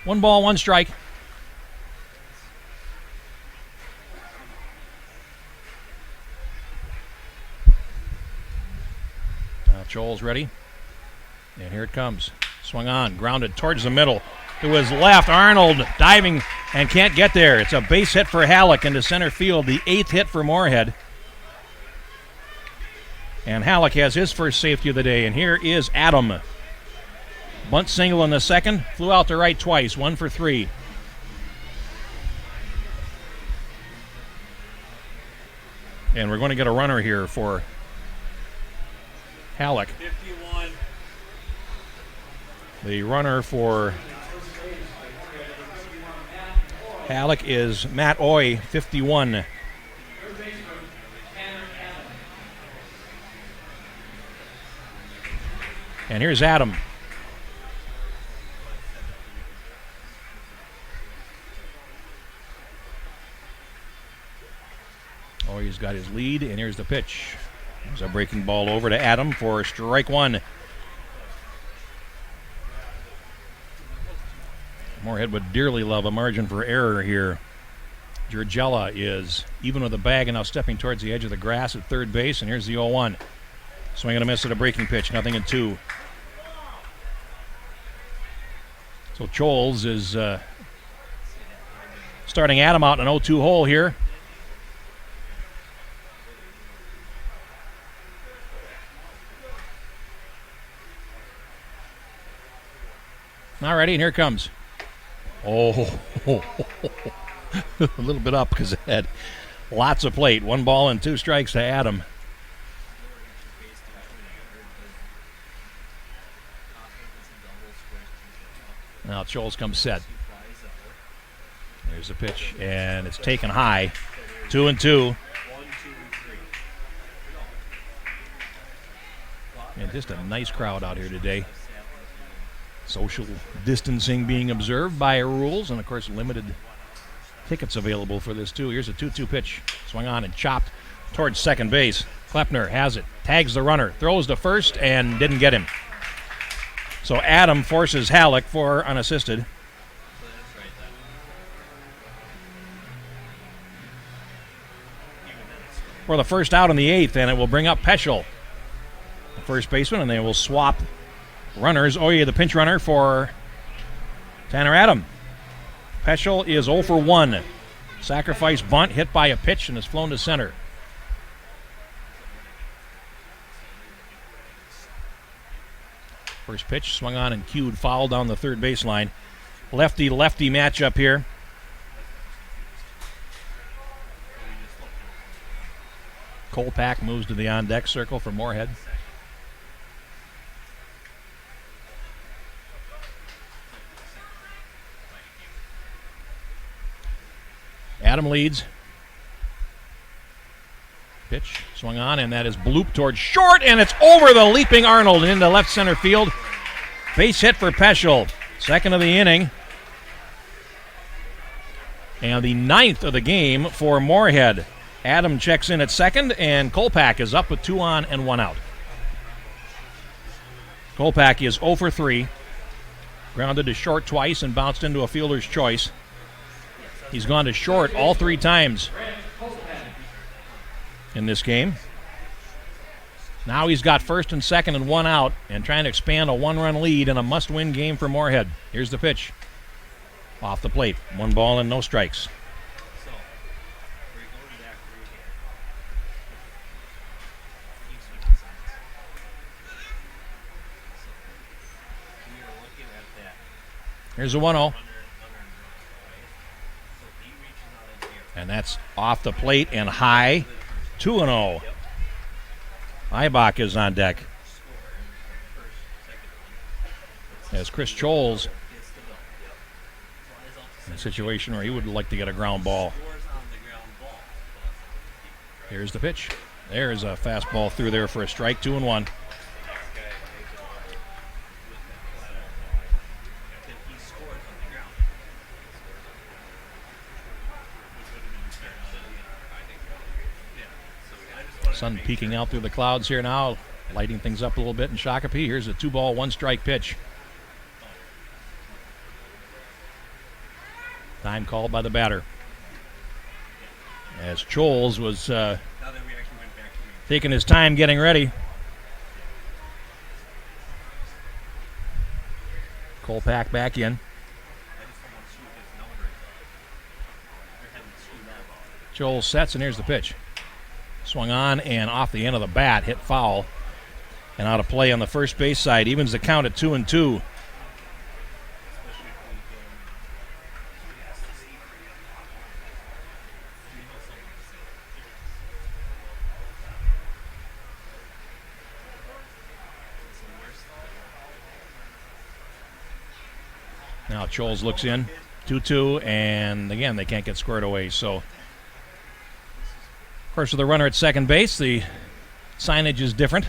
[SPEAKER 2] One ball, one strike. Now Choles ready. And here it comes. Swung on, grounded towards the middle. To his left, Arnold diving and can't get there. It's a base hit for Halleck into center field, the 8th hit for Moorhead. And Halleck has his first safety of the day, and here is Adam. Bunt single in the second, flew out to right twice, 1 for 3. And we're going to get a runner here for Halleck.
[SPEAKER 5] 51.
[SPEAKER 2] The runner for Halleck is Matt Oy, 51. And here's Adam. Oh, he's got his lead, and here's the pitch. There's a breaking ball over to Adam for strike 1. Moorhead would dearly love a margin for error here. Georgella is even with the bag and now stepping towards the edge of the grass at third base, and here's the 0-1. Swing and a miss at a breaking pitch, 0-2. So Choles is starting Adam out in an 0-2 hole here. All righty, and here it comes. Oh, a little bit up because it had lots of plate. 1 ball and 2 strikes to Adam. Now Choles comes set. There's the pitch, and it's taken high. 2-2. And just a nice crowd out here today. Social distancing being observed by rules, and of course limited tickets available for this too. Here's a 2-2 pitch. Swung on and chopped. towards second base. Klepner has it, tags the runner, throws to first, and didn't get him. So Adam forces Halleck for unassisted. For the first out in the 8th, and it will bring up Peschel, the first baseman, and they will swap runners. Oye, the pinch runner, for Tanner Adam. Peschel is 0 for 1. Sacrifice bunt hit by a pitch and is flown to center. First pitch swung on and cued, foul down the third baseline. Lefty-lefty matchup here. Kolpak moves to the on-deck circle for Moorhead. Adam leads. Pitch swung on, and that is blooped towards short, and it's over the leaping Arnold into left center field. Base hit for Peschel. Second of the inning. And the 9th of the game for Moorhead. Adam checks in at second, and Kolpak is up with 2 on and 1 out. Kolpak is 0 for 3. Grounded to short twice and bounced into a fielder's choice. He's gone to short all 3 times in this game. Now he's got first and second and 1 out and trying to expand a 1-run lead in a must-win game for Moorhead. Here's the pitch. Off the plate. 1 ball and no strikes. Here's a 1-0. And that's off the plate and high. 2-0. Eibach is on deck. As Chris Scholes in a situation where he would like to get a ground ball. Here's the pitch. There's a fastball through there for a strike. 2-1. Sun peeking out through the clouds here now, lighting things up a little bit in Shakopee. Here's a 2-ball, 1-strike pitch. Time called by the batter. As Scholes was taking his time getting ready. Kolpak back in. Scholes sets, and here's the pitch. Swung on and off the end of the bat, hit foul. And out of play on the first base side. Evens the count at 2-2. Now Scholes looks in. 2-2, and again, they can't get squared away, so... Of course, with the runner at second base, the signage is different.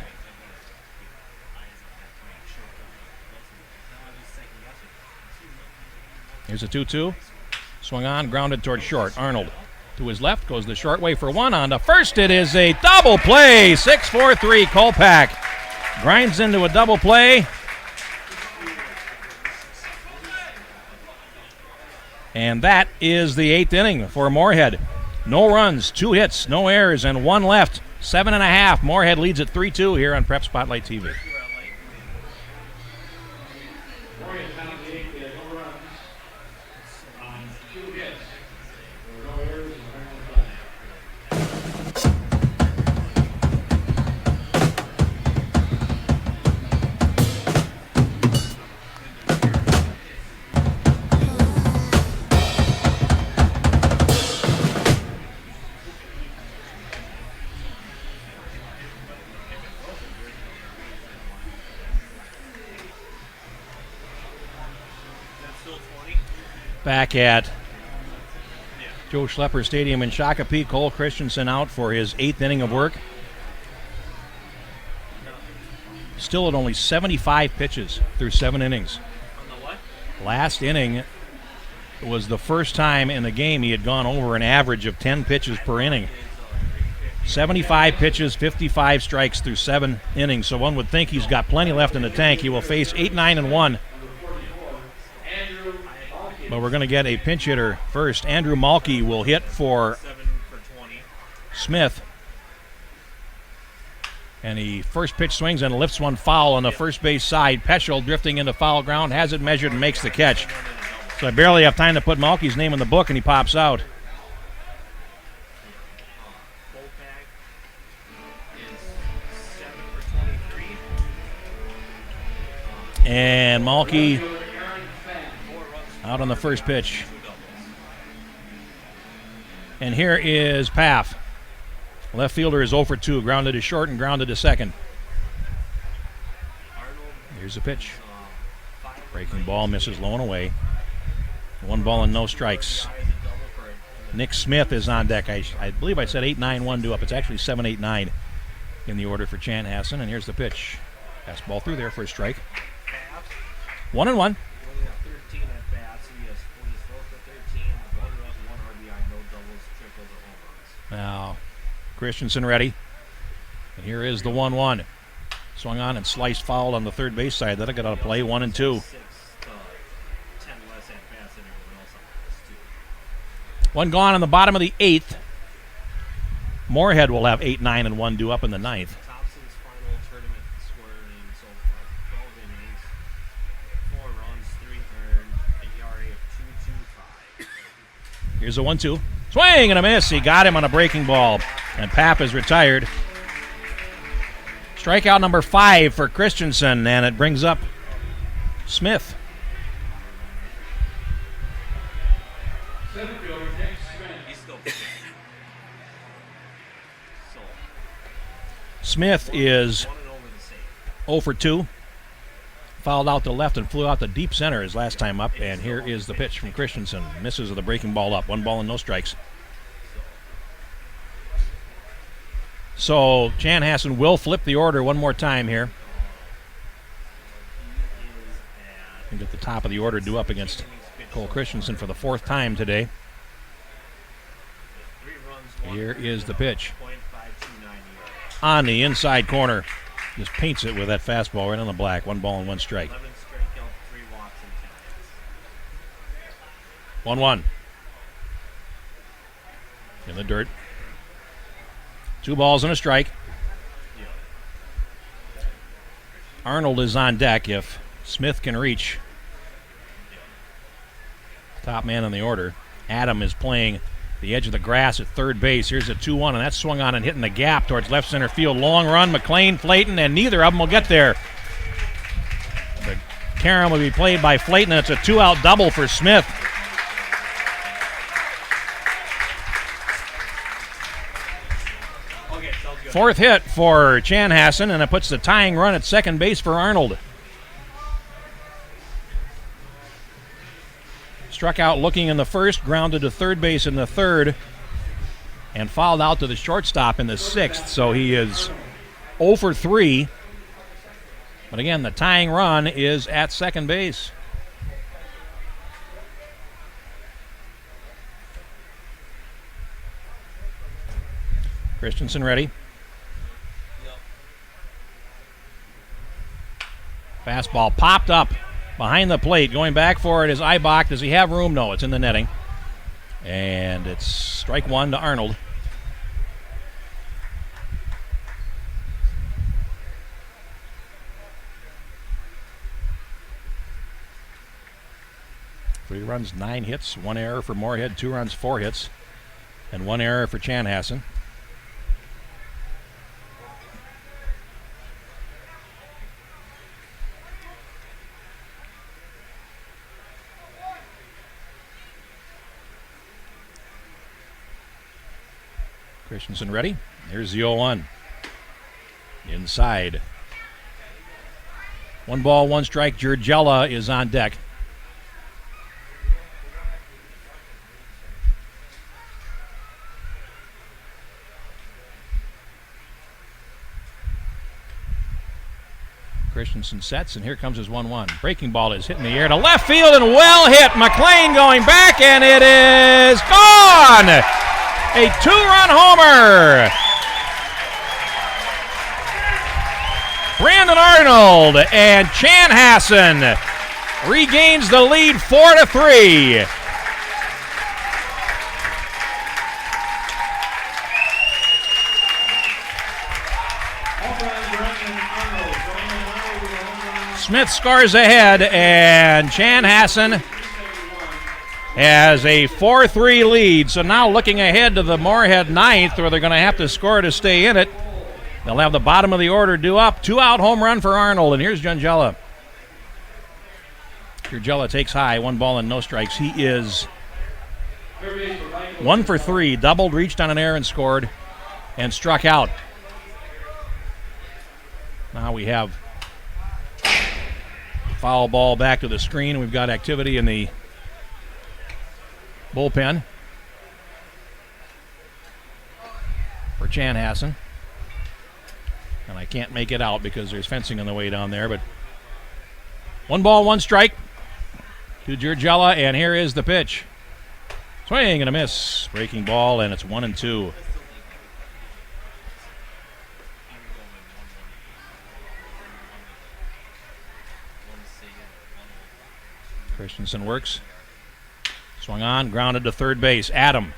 [SPEAKER 2] Here's a 2-2. Swung on, grounded toward short. Arnold to his left, goes the short way for 1. On to first, it is a double play. 6-4-3, Kolpak grinds into a double play. And that is the 8th inning for Moorhead. No runs, 2 hits, no errors, and 1 left. 7.5. Moorhead leads at 3-2 here on Prep Spotlight TV. Back at Joe Schlepper Stadium in Shakopee, Cole Christensen out for his 8th inning of work. Still at only 75 pitches through 7 innings. Last inning was the first time in the game he had gone over an average of 10 pitches per inning. 75 pitches, 55 strikes through 7 innings. So one would think he's got plenty left in the tank. He will face 8-9-1. But we're going to get a pinch hitter first. Andrew Malky will hit for Smith. And he first pitch swings and lifts one foul on the first base side. Peschel drifting into foul ground, has it measured and makes the catch. So I barely have time to put Malky's name in the book, and he pops out. And Malky out on the first pitch. And here is Paff. Left fielder is 0 for 2, grounded to short and grounded to second. Here's the pitch. Breaking ball misses low and away. 1 ball and no strikes. Nick Smith is on deck. I believe I said 8-9-1 due up. It's actually 7-8-9 in the order for Chanhassen. And here's the pitch. Fastball through there for a strike. 1-1. Now, Christensen ready. And here is the 1-1. Swung on and sliced foul on the third base side. That'll get out of play. 1-2. One gone on the bottom of the 8th. Moorhead will have 8-9-1 due up in the 9th. Here's a 1-2. Swing and a miss. He got him on a breaking ball. And Papp is retired. Strikeout number 5 for Christensen, and it brings up Smith. Smith is 0 for 2. Fouled out to left and flew out to deep center his last time up. And here is the pitch from Christensen. Misses with a breaking ball up. 1 ball and no strikes. So Chanhassen will flip the order one more time here. And get the top of the order due up against Cole Christensen for the 4th time today. Here is the pitch. On the inside corner. Just paints it with that fastball right on the black. 1 ball and 1 strike. 1-1. In the dirt. 2 balls and a strike. Arnold is on deck if Smith can reach. Top man in the order. Adam is playing the edge of the grass at third base. Here's a 2-1, and that's swung on and hitting the gap towards left center field. Long run, McLean, Flayton, and neither of them will get there. The carom will be played by Flayton, and it's a 2-out double for Smith. Fourth hit for Chanhassen, and it puts the tying run at second base for Arnold. Struck out looking in the first, grounded to third base in the third, and fouled out to the shortstop in the 6th. So he is 0 for 3. But again, the tying run is at second base. Christensen ready. Fastball popped up behind the plate. Going back for it is Eibach. Does he have room? No, it's in the netting. And it's strike 1 to Arnold. Three runs, 9 hits, 1 error for Moorhead, 2 runs, 4 hits, and 1 error for Chanhassen. Christensen ready. Here's the 0-1. Inside. 1 ball, 1 strike. Jurgella is on deck. Christensen sets, and here comes his 1-1. Breaking ball is hit in the air to left field, and well hit. McLean going back, and it is gone! A 2-run homer Brandon Arnold, and Chanhassen regains the lead 4-3. Smith scores ahead, and Chanhassen has a 4-3 lead. So now looking ahead to the Moorhead ninth, where they're going to have to score to stay in it. They'll have the bottom of the order due up. 2-out home run for Arnold, and here's Jungella. Jungella takes high, 1 ball and no strikes. He is 1 for 3, doubled, reached on an error and scored, and struck out. Now we have foul ball back to the screen. We've got activity in the bullpen for Chanhassen. And I can't make it out because there's fencing on the way down there. But 1 ball, 1 strike to Jungella, and here is the pitch. Swing and a miss. Breaking ball, and it's 1-2. Christensen works. Swung on, grounded to third base. Adam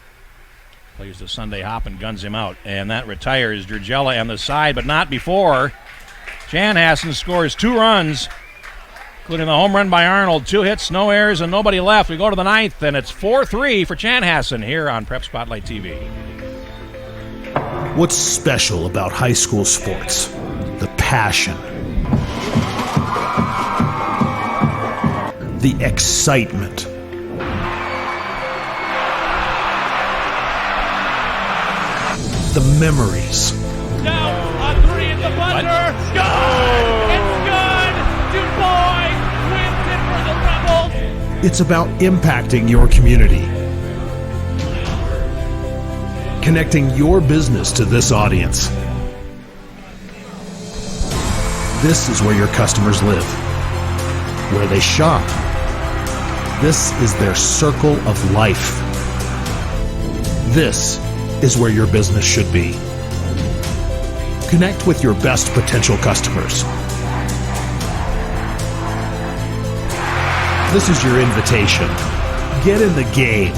[SPEAKER 2] plays the Sunday hop and guns him out. And that retires Jungella on the side, but not before. Chanhassen scores 2 runs, including the home run by Arnold. 2 hits, no errors, and nobody left. We go to the ninth, and it's 4-3 for Chanhassen here on Prep Spotlight TV.
[SPEAKER 4] What's special about high school sports? The passion. The excitement. The memories.
[SPEAKER 3] Now a 3 at the buzzer. Good! It's good! DuBois wins it for the Rebels.
[SPEAKER 4] It's about impacting your community. Connecting your business to this audience. This is where your customers live, where they shop. This is their circle of life. This is where your business should be. Connect with your best potential customers. This is your invitation. Get in the game.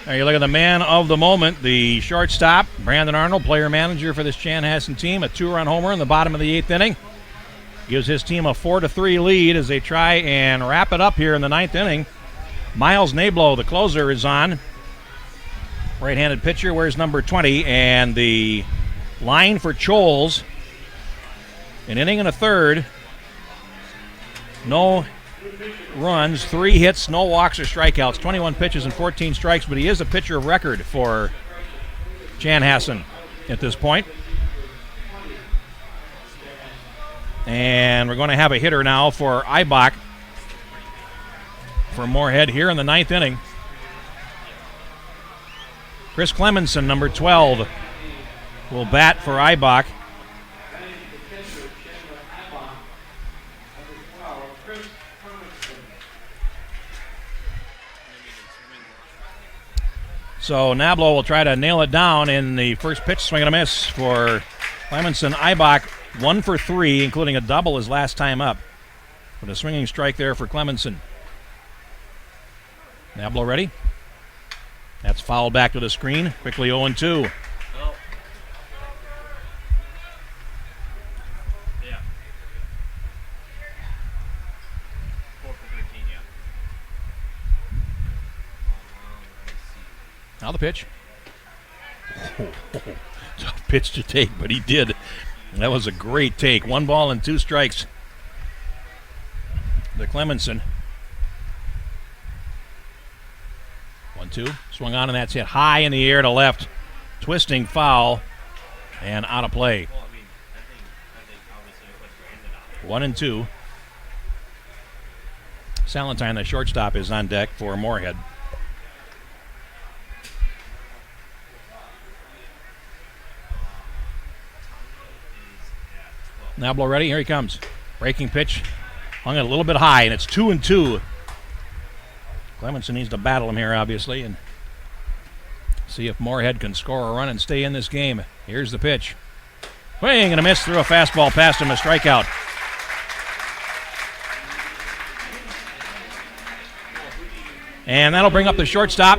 [SPEAKER 2] Now you look at the man of the moment, the shortstop, Brandon Arnold, player manager for this Chanhassen team, a 2-run homer in the bottom of the 8th inning. Gives his team a 4-3 lead as they try and wrap it up here in the 9th inning. Miles Nablo, the closer, is on. Right-handed pitcher wears number 20, and the line for Choles, an inning and a third. No runs, 3 hits, no walks or strikeouts, 21 pitches and 14 strikes, but he is a pitcher of record for Chanhassen at this point. And we're going to have a hitter now for Eibach for Moorhead here in the 9th inning. Chris Clemenson, number 12, will bat for Eibach. So Nablo will try to nail it down in the first pitch, swing and a miss for Clemenson. Eibach 1 for 3, including a double his last time up. But a swinging strike there for Clemenson. Nablo ready? That's fouled back to the screen. Quickly 0-2. Now the pitch. Tough pitch to take, but he did. That was a great take. 1 ball and 2 strikes to Clemenson. 1-2. Swung on, and that's hit high in the air to left. Twisting foul and out of play. 1-2. Salentine, the shortstop, is on deck for Moorhead. Nablo ready? Here he comes. Breaking pitch. Hung it a little bit high, and it's 2-2. Clemenson needs to battle him here, obviously. And See if Moorhead can score a run and stay in this game. Here's the pitch. Swing and a miss, threw a fastball past him, a strikeout. And that'll bring up the shortstop.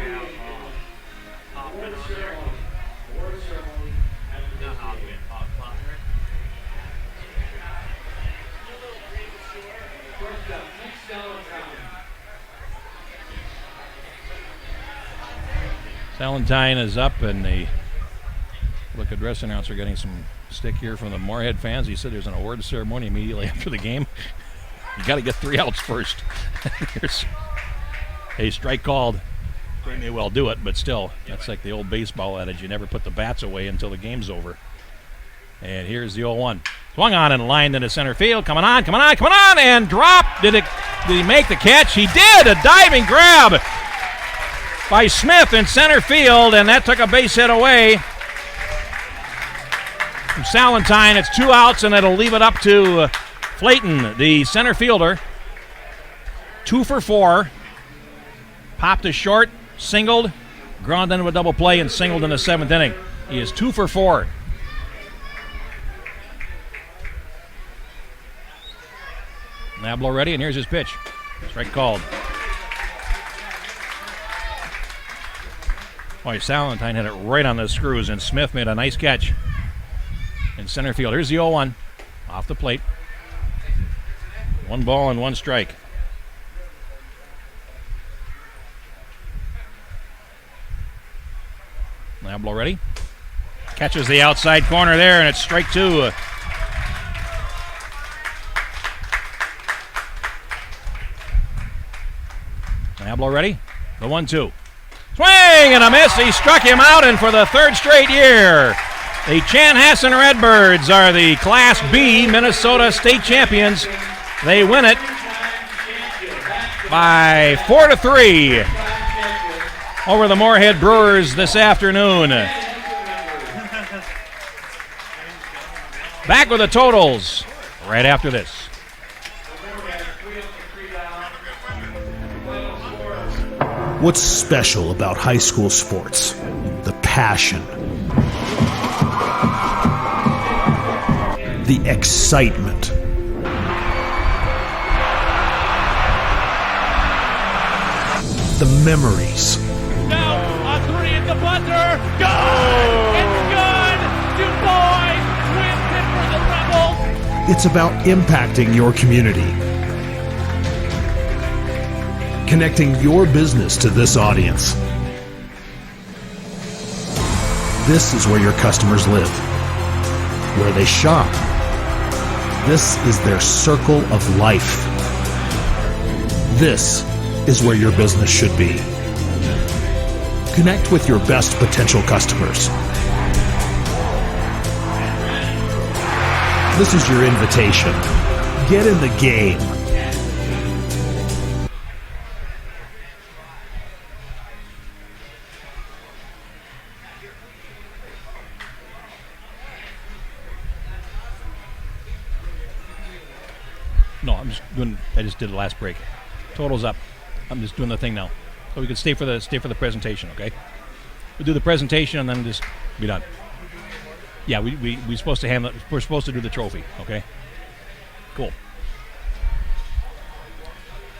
[SPEAKER 2] Valentine is up, and the address announcer getting some stick here from the Moorhead fans. He said there's an award ceremony immediately after the game. You got to get 3 outs first. There's a strike called. They may well do it, but still, that's like the old baseball adage. You never put the bats away until the game's over. And here's the 0-1. Swung on and lined into center field. Coming on, and dropped. Did he make the catch? He did. A diving grab by Smith in center field, and that took a base hit away from Salentine. It's 2 outs, and it'll leave it up to Flayton, the center fielder. 2 for 4. Popped a short, singled, ground into a double play, and singled in the 7th inning. He is 2 for 4. Nablo ready, and here's his pitch. Strike called. Boy, Salentine had it right on the screws, and Smith made a nice catch in center field. Here's the 0-1 off the plate. 1 ball and 1 strike. Nablo ready. Catches the outside corner there, and it's strike 2. Nablo ready. The 1-2. Swing and a miss. He struck him out, and for the 3rd straight year, the Chanhassen Red Birds are the Class B Minnesota State champions. They win it by 4-3 over the Moorhead Brewers this afternoon. Back with the totals right after this.
[SPEAKER 4] What's special about high school sports? The passion, the excitement, the memories.
[SPEAKER 3] Now, a 3 at the buzzer. Good! It's good! Du Bois wins it for the Rebels.
[SPEAKER 4] It's about impacting your community, connecting your business to this audience. This is where your customers live, where they shop. This is their circle of life. This is where your business should be. Connect with your best potential customers. This is your invitation. Get in the game.
[SPEAKER 2] No, I just did the last break. Total's up. I'm just doing the thing now. So we can stay for the presentation, okay? We'll do the presentation and then just be done. Yeah, we're supposed to handle it. We're supposed to do the trophy, okay? Cool.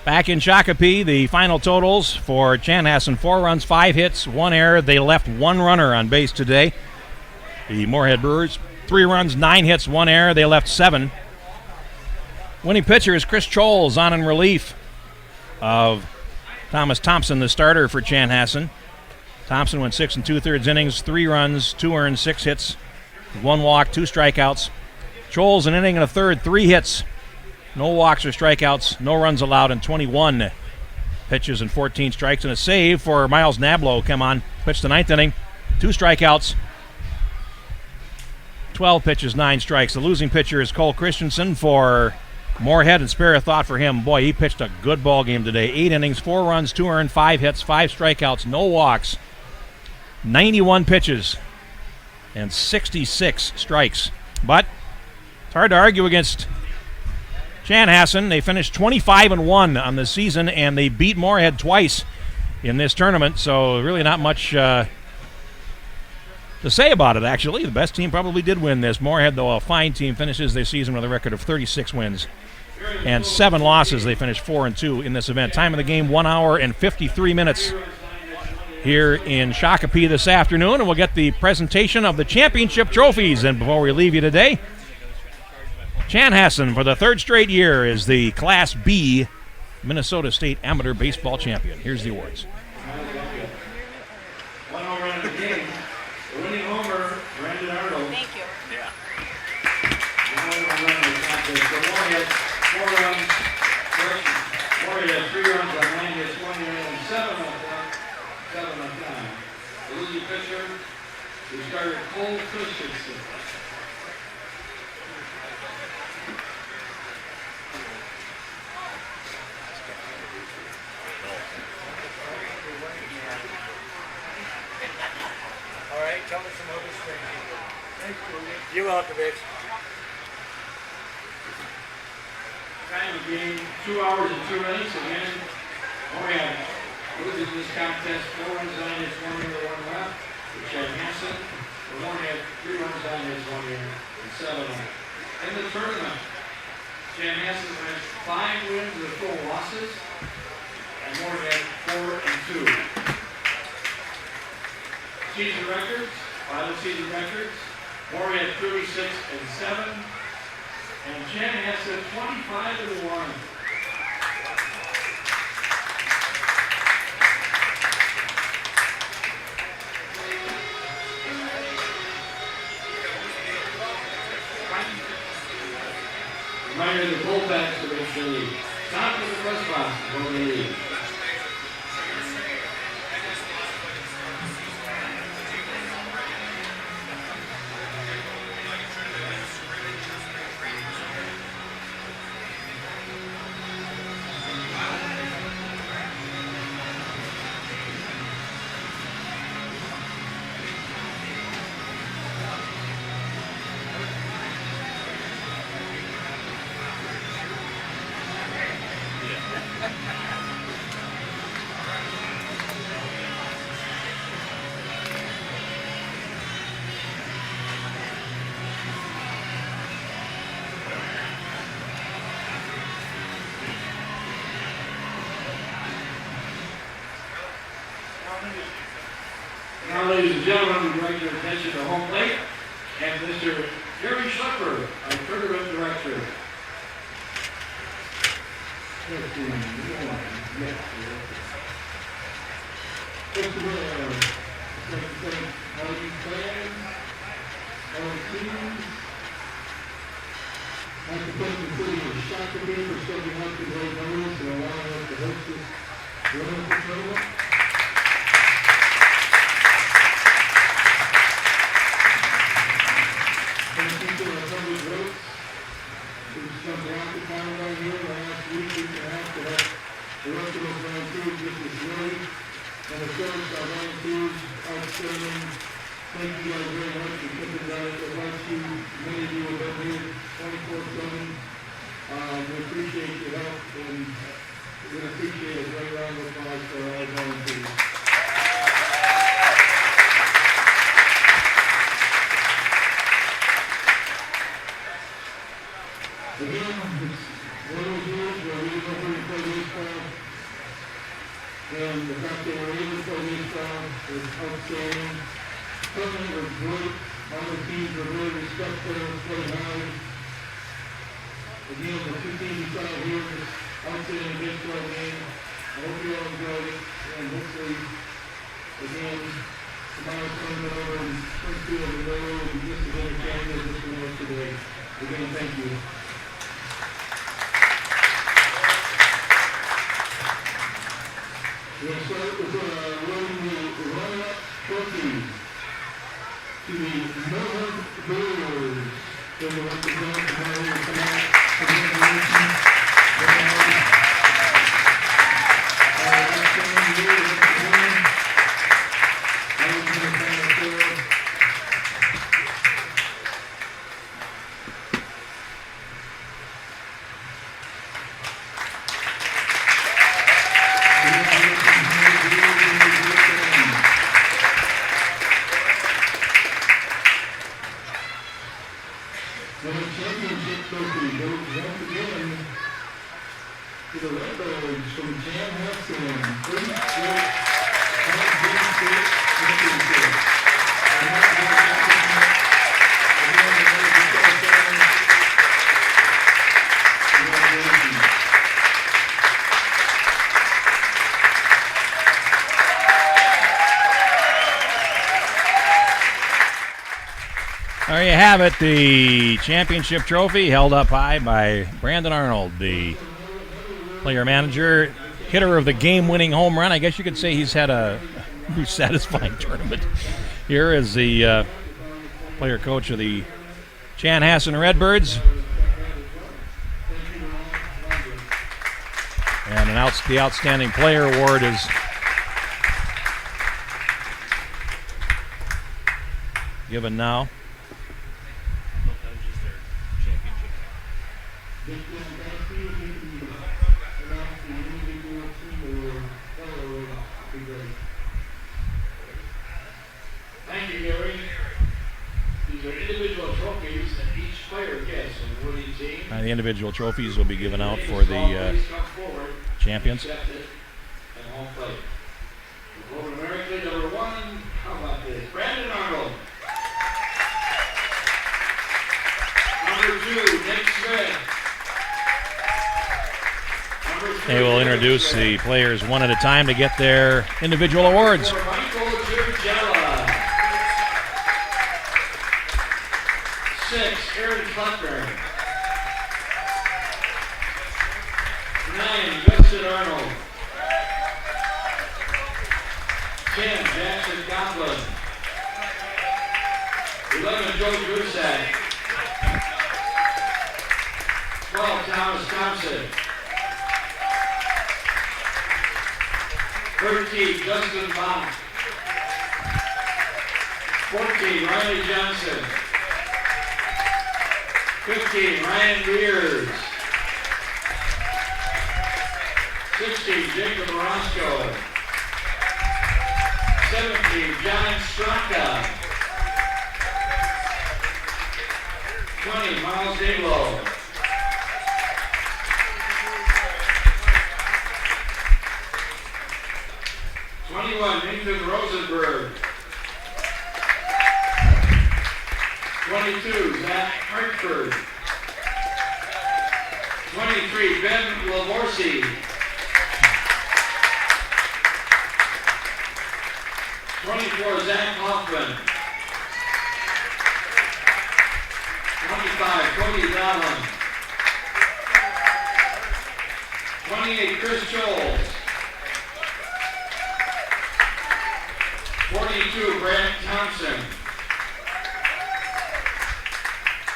[SPEAKER 2] Back in Shakopee, the final totals for Chanhassen: 4 runs, 5 hits, 1 error. They left 1 runner on base today. The Moorhead Brewers: 3 runs, 9 hits, 1 error. They left 7. Winning pitcher is Chris Scholes, on in relief of Thomas Thompson, the starter for Chanhassen. Thompson went 6 2/3 innings, 3 runs, 2 earned, 6 hits, 1 walk, 2 strikeouts. Scholes an inning and a third, 3 hits, no walks or strikeouts, no runs allowed, and 21 pitches and 14 strikes, and a save for Miles Nablo. Come on, pitched the 9th inning, 2 strikeouts, 12 pitches, 9 strikes. The losing pitcher is Cole Christensen for Moorhead, and spare a thought for him. Boy, he pitched a good ball game today. 8 innings, 4 runs, 2 earned, 5 hits, 5 strikeouts, no walks, 91 pitches, and 66 strikes. But it's hard to argue against Chanhassen. They finished 25-1 on the season, and they beat Moorhead twice in this tournament, so really not much to say about it, actually. The best team probably did win this. Moorhead, though a fine team, finishes their season with a record of 36 wins and 7 losses. They finished 4-2 in this event. Time of the game, 1 hour and 53 minutes here in Shakopee this afternoon, and we'll get the presentation of the championship trophies. And before we leave you today, Chanhassen, for the 3rd straight year, is the Class B Minnesota State Amateur Baseball Champion. Here's the awards.
[SPEAKER 1] 1 home run in the game. The winning homer, Brandon Arnold.
[SPEAKER 5] Thank you.
[SPEAKER 1] Moorhead, 4 runs. Moorhead had 3 runs on 9 hits, 1 year, and 7 on time. The losing pitcher, who started Cole Christensen.
[SPEAKER 6] All right, tell me some other things. You're welcome, bitch.
[SPEAKER 1] Time of game, 2 hours and 2 minutes. Again, Moorhead loses this contest, 4 runs on hits, 1 year, 1 left. For Chanhassen, for Moorhead, 3 runs on hits, 1 year, and 7 left. In the tournament, Chanhassen has 5 wins and 4 losses, and Moorhead 4-2. Season records, final season records, Moorhead 36-7, and Chanhassen 25-1. Reminder the bullbacks to reach the lead. Time for the press box for the lead. Now, ladies and gentlemen, we direct your attention to home plate and Mr. Jerry Schlepper, our tournament director.
[SPEAKER 7] I'd like to thank the city of Shakopee for stepping up to great numbers and allowing us to host this wonderful tournament. Thank you to our public votes who've spent lots of time right here the last week and a half to help the rest of us volunteers get this ready. And of course, our volunteers, outstanding. Thank you guys very much for putting that out. I'd like to, many of you have been here 24/7. We appreciate your help, and we appreciate a great round of applause for all volunteers. Again, it's one of those years where we didn't know where to play baseball, and the fact that we're able to play baseball is outstanding. Tournament was great. All the teams were really respectful, played hard. Again, the 2 teams you saw here, this outstanding baseball game. I hope you all enjoyed it, and hopefully, again, tomorrow's tournament over in Springfield and Railroad will be just as entertaining as this one was today. Again, thank you. We're going to start with awarding the runner-up trophies to the Moorhead Brewers. They will represent tomorrow will come out. Congratulations. Red Birds from Chanhassen. 36
[SPEAKER 2] There you have it, the championship trophy held up high by Brandon Arnold, the player-manager, hitter of the game-winning home run. I guess you could say he's had a satisfying tournament. Here is the player-coach of the Chanhassen Red Birds. And the Outstanding Player Award is given now.
[SPEAKER 1] Thank you, Gary. These are individual trophies that each player gets on the winning team.
[SPEAKER 2] The individual trophies will be given out for the champions.
[SPEAKER 1] And home plate. We'll go numerically number 1. How about this? Brandon Arnold. Number 2, Nick Smith. Number 3,
[SPEAKER 2] They will introduce the players one at a time to get their individual awards.
[SPEAKER 1] for Michael Giorgella. 6, Aaron Clucker. 9, Justin Arnold. 10, Jackson Goblin. 11, Joe Grusak. 12, Thomas Thompson. 13, Justin Bach. 14, Riley Johnson. 15, Ryan Beers. 16, Jacob Orozco. 17, John Straka. 20, Miles Dalo. 21, Nathan Rosenberg. 22, Zach Hartford. 23, Ben Lavorsi. 24, Zach Hoffman. 25, Cody Dallin. 28, Chris Scholes. 42, Brant Thompson.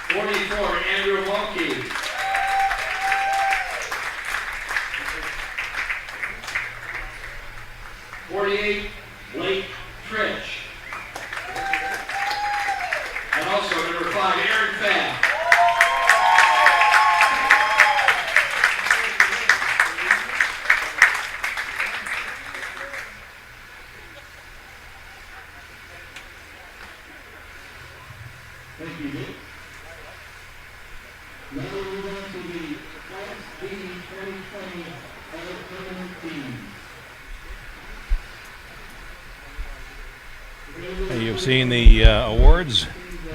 [SPEAKER 1] 44, Andrew Mulkey. 48, Blake Tritch. And also number 5, Aaron Pfaff.
[SPEAKER 7] Thank you, Dick. Now we move on to the Class B 2020 All-Tournament team.
[SPEAKER 2] You've seen the awards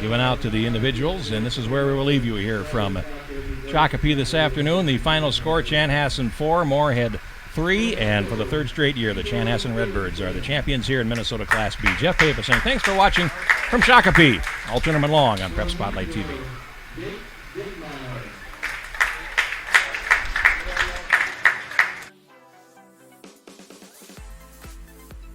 [SPEAKER 2] given out to the individuals, and this is where we will leave you here from Shakopee this afternoon. The final score, Chanhassen 4, Moorhead 3, and for the third straight year, the Chanhassen Red Birds are the champions here in Minnesota Class B. Jeff Pappas saying thanks for watching from Shakopee, all tournament long on Prep Spotlight TV.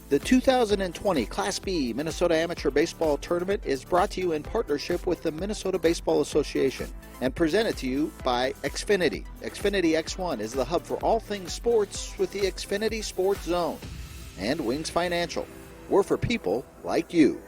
[SPEAKER 5] The 2020 Class B Minnesota Amateur Baseball Tournament is brought to you in partnership with the Minnesota Baseball Association and presented to you by Xfinity. Xfinity X1 is the hub for all things sports with the Xfinity Sports Zone. And Wings Financial. We're for people like you.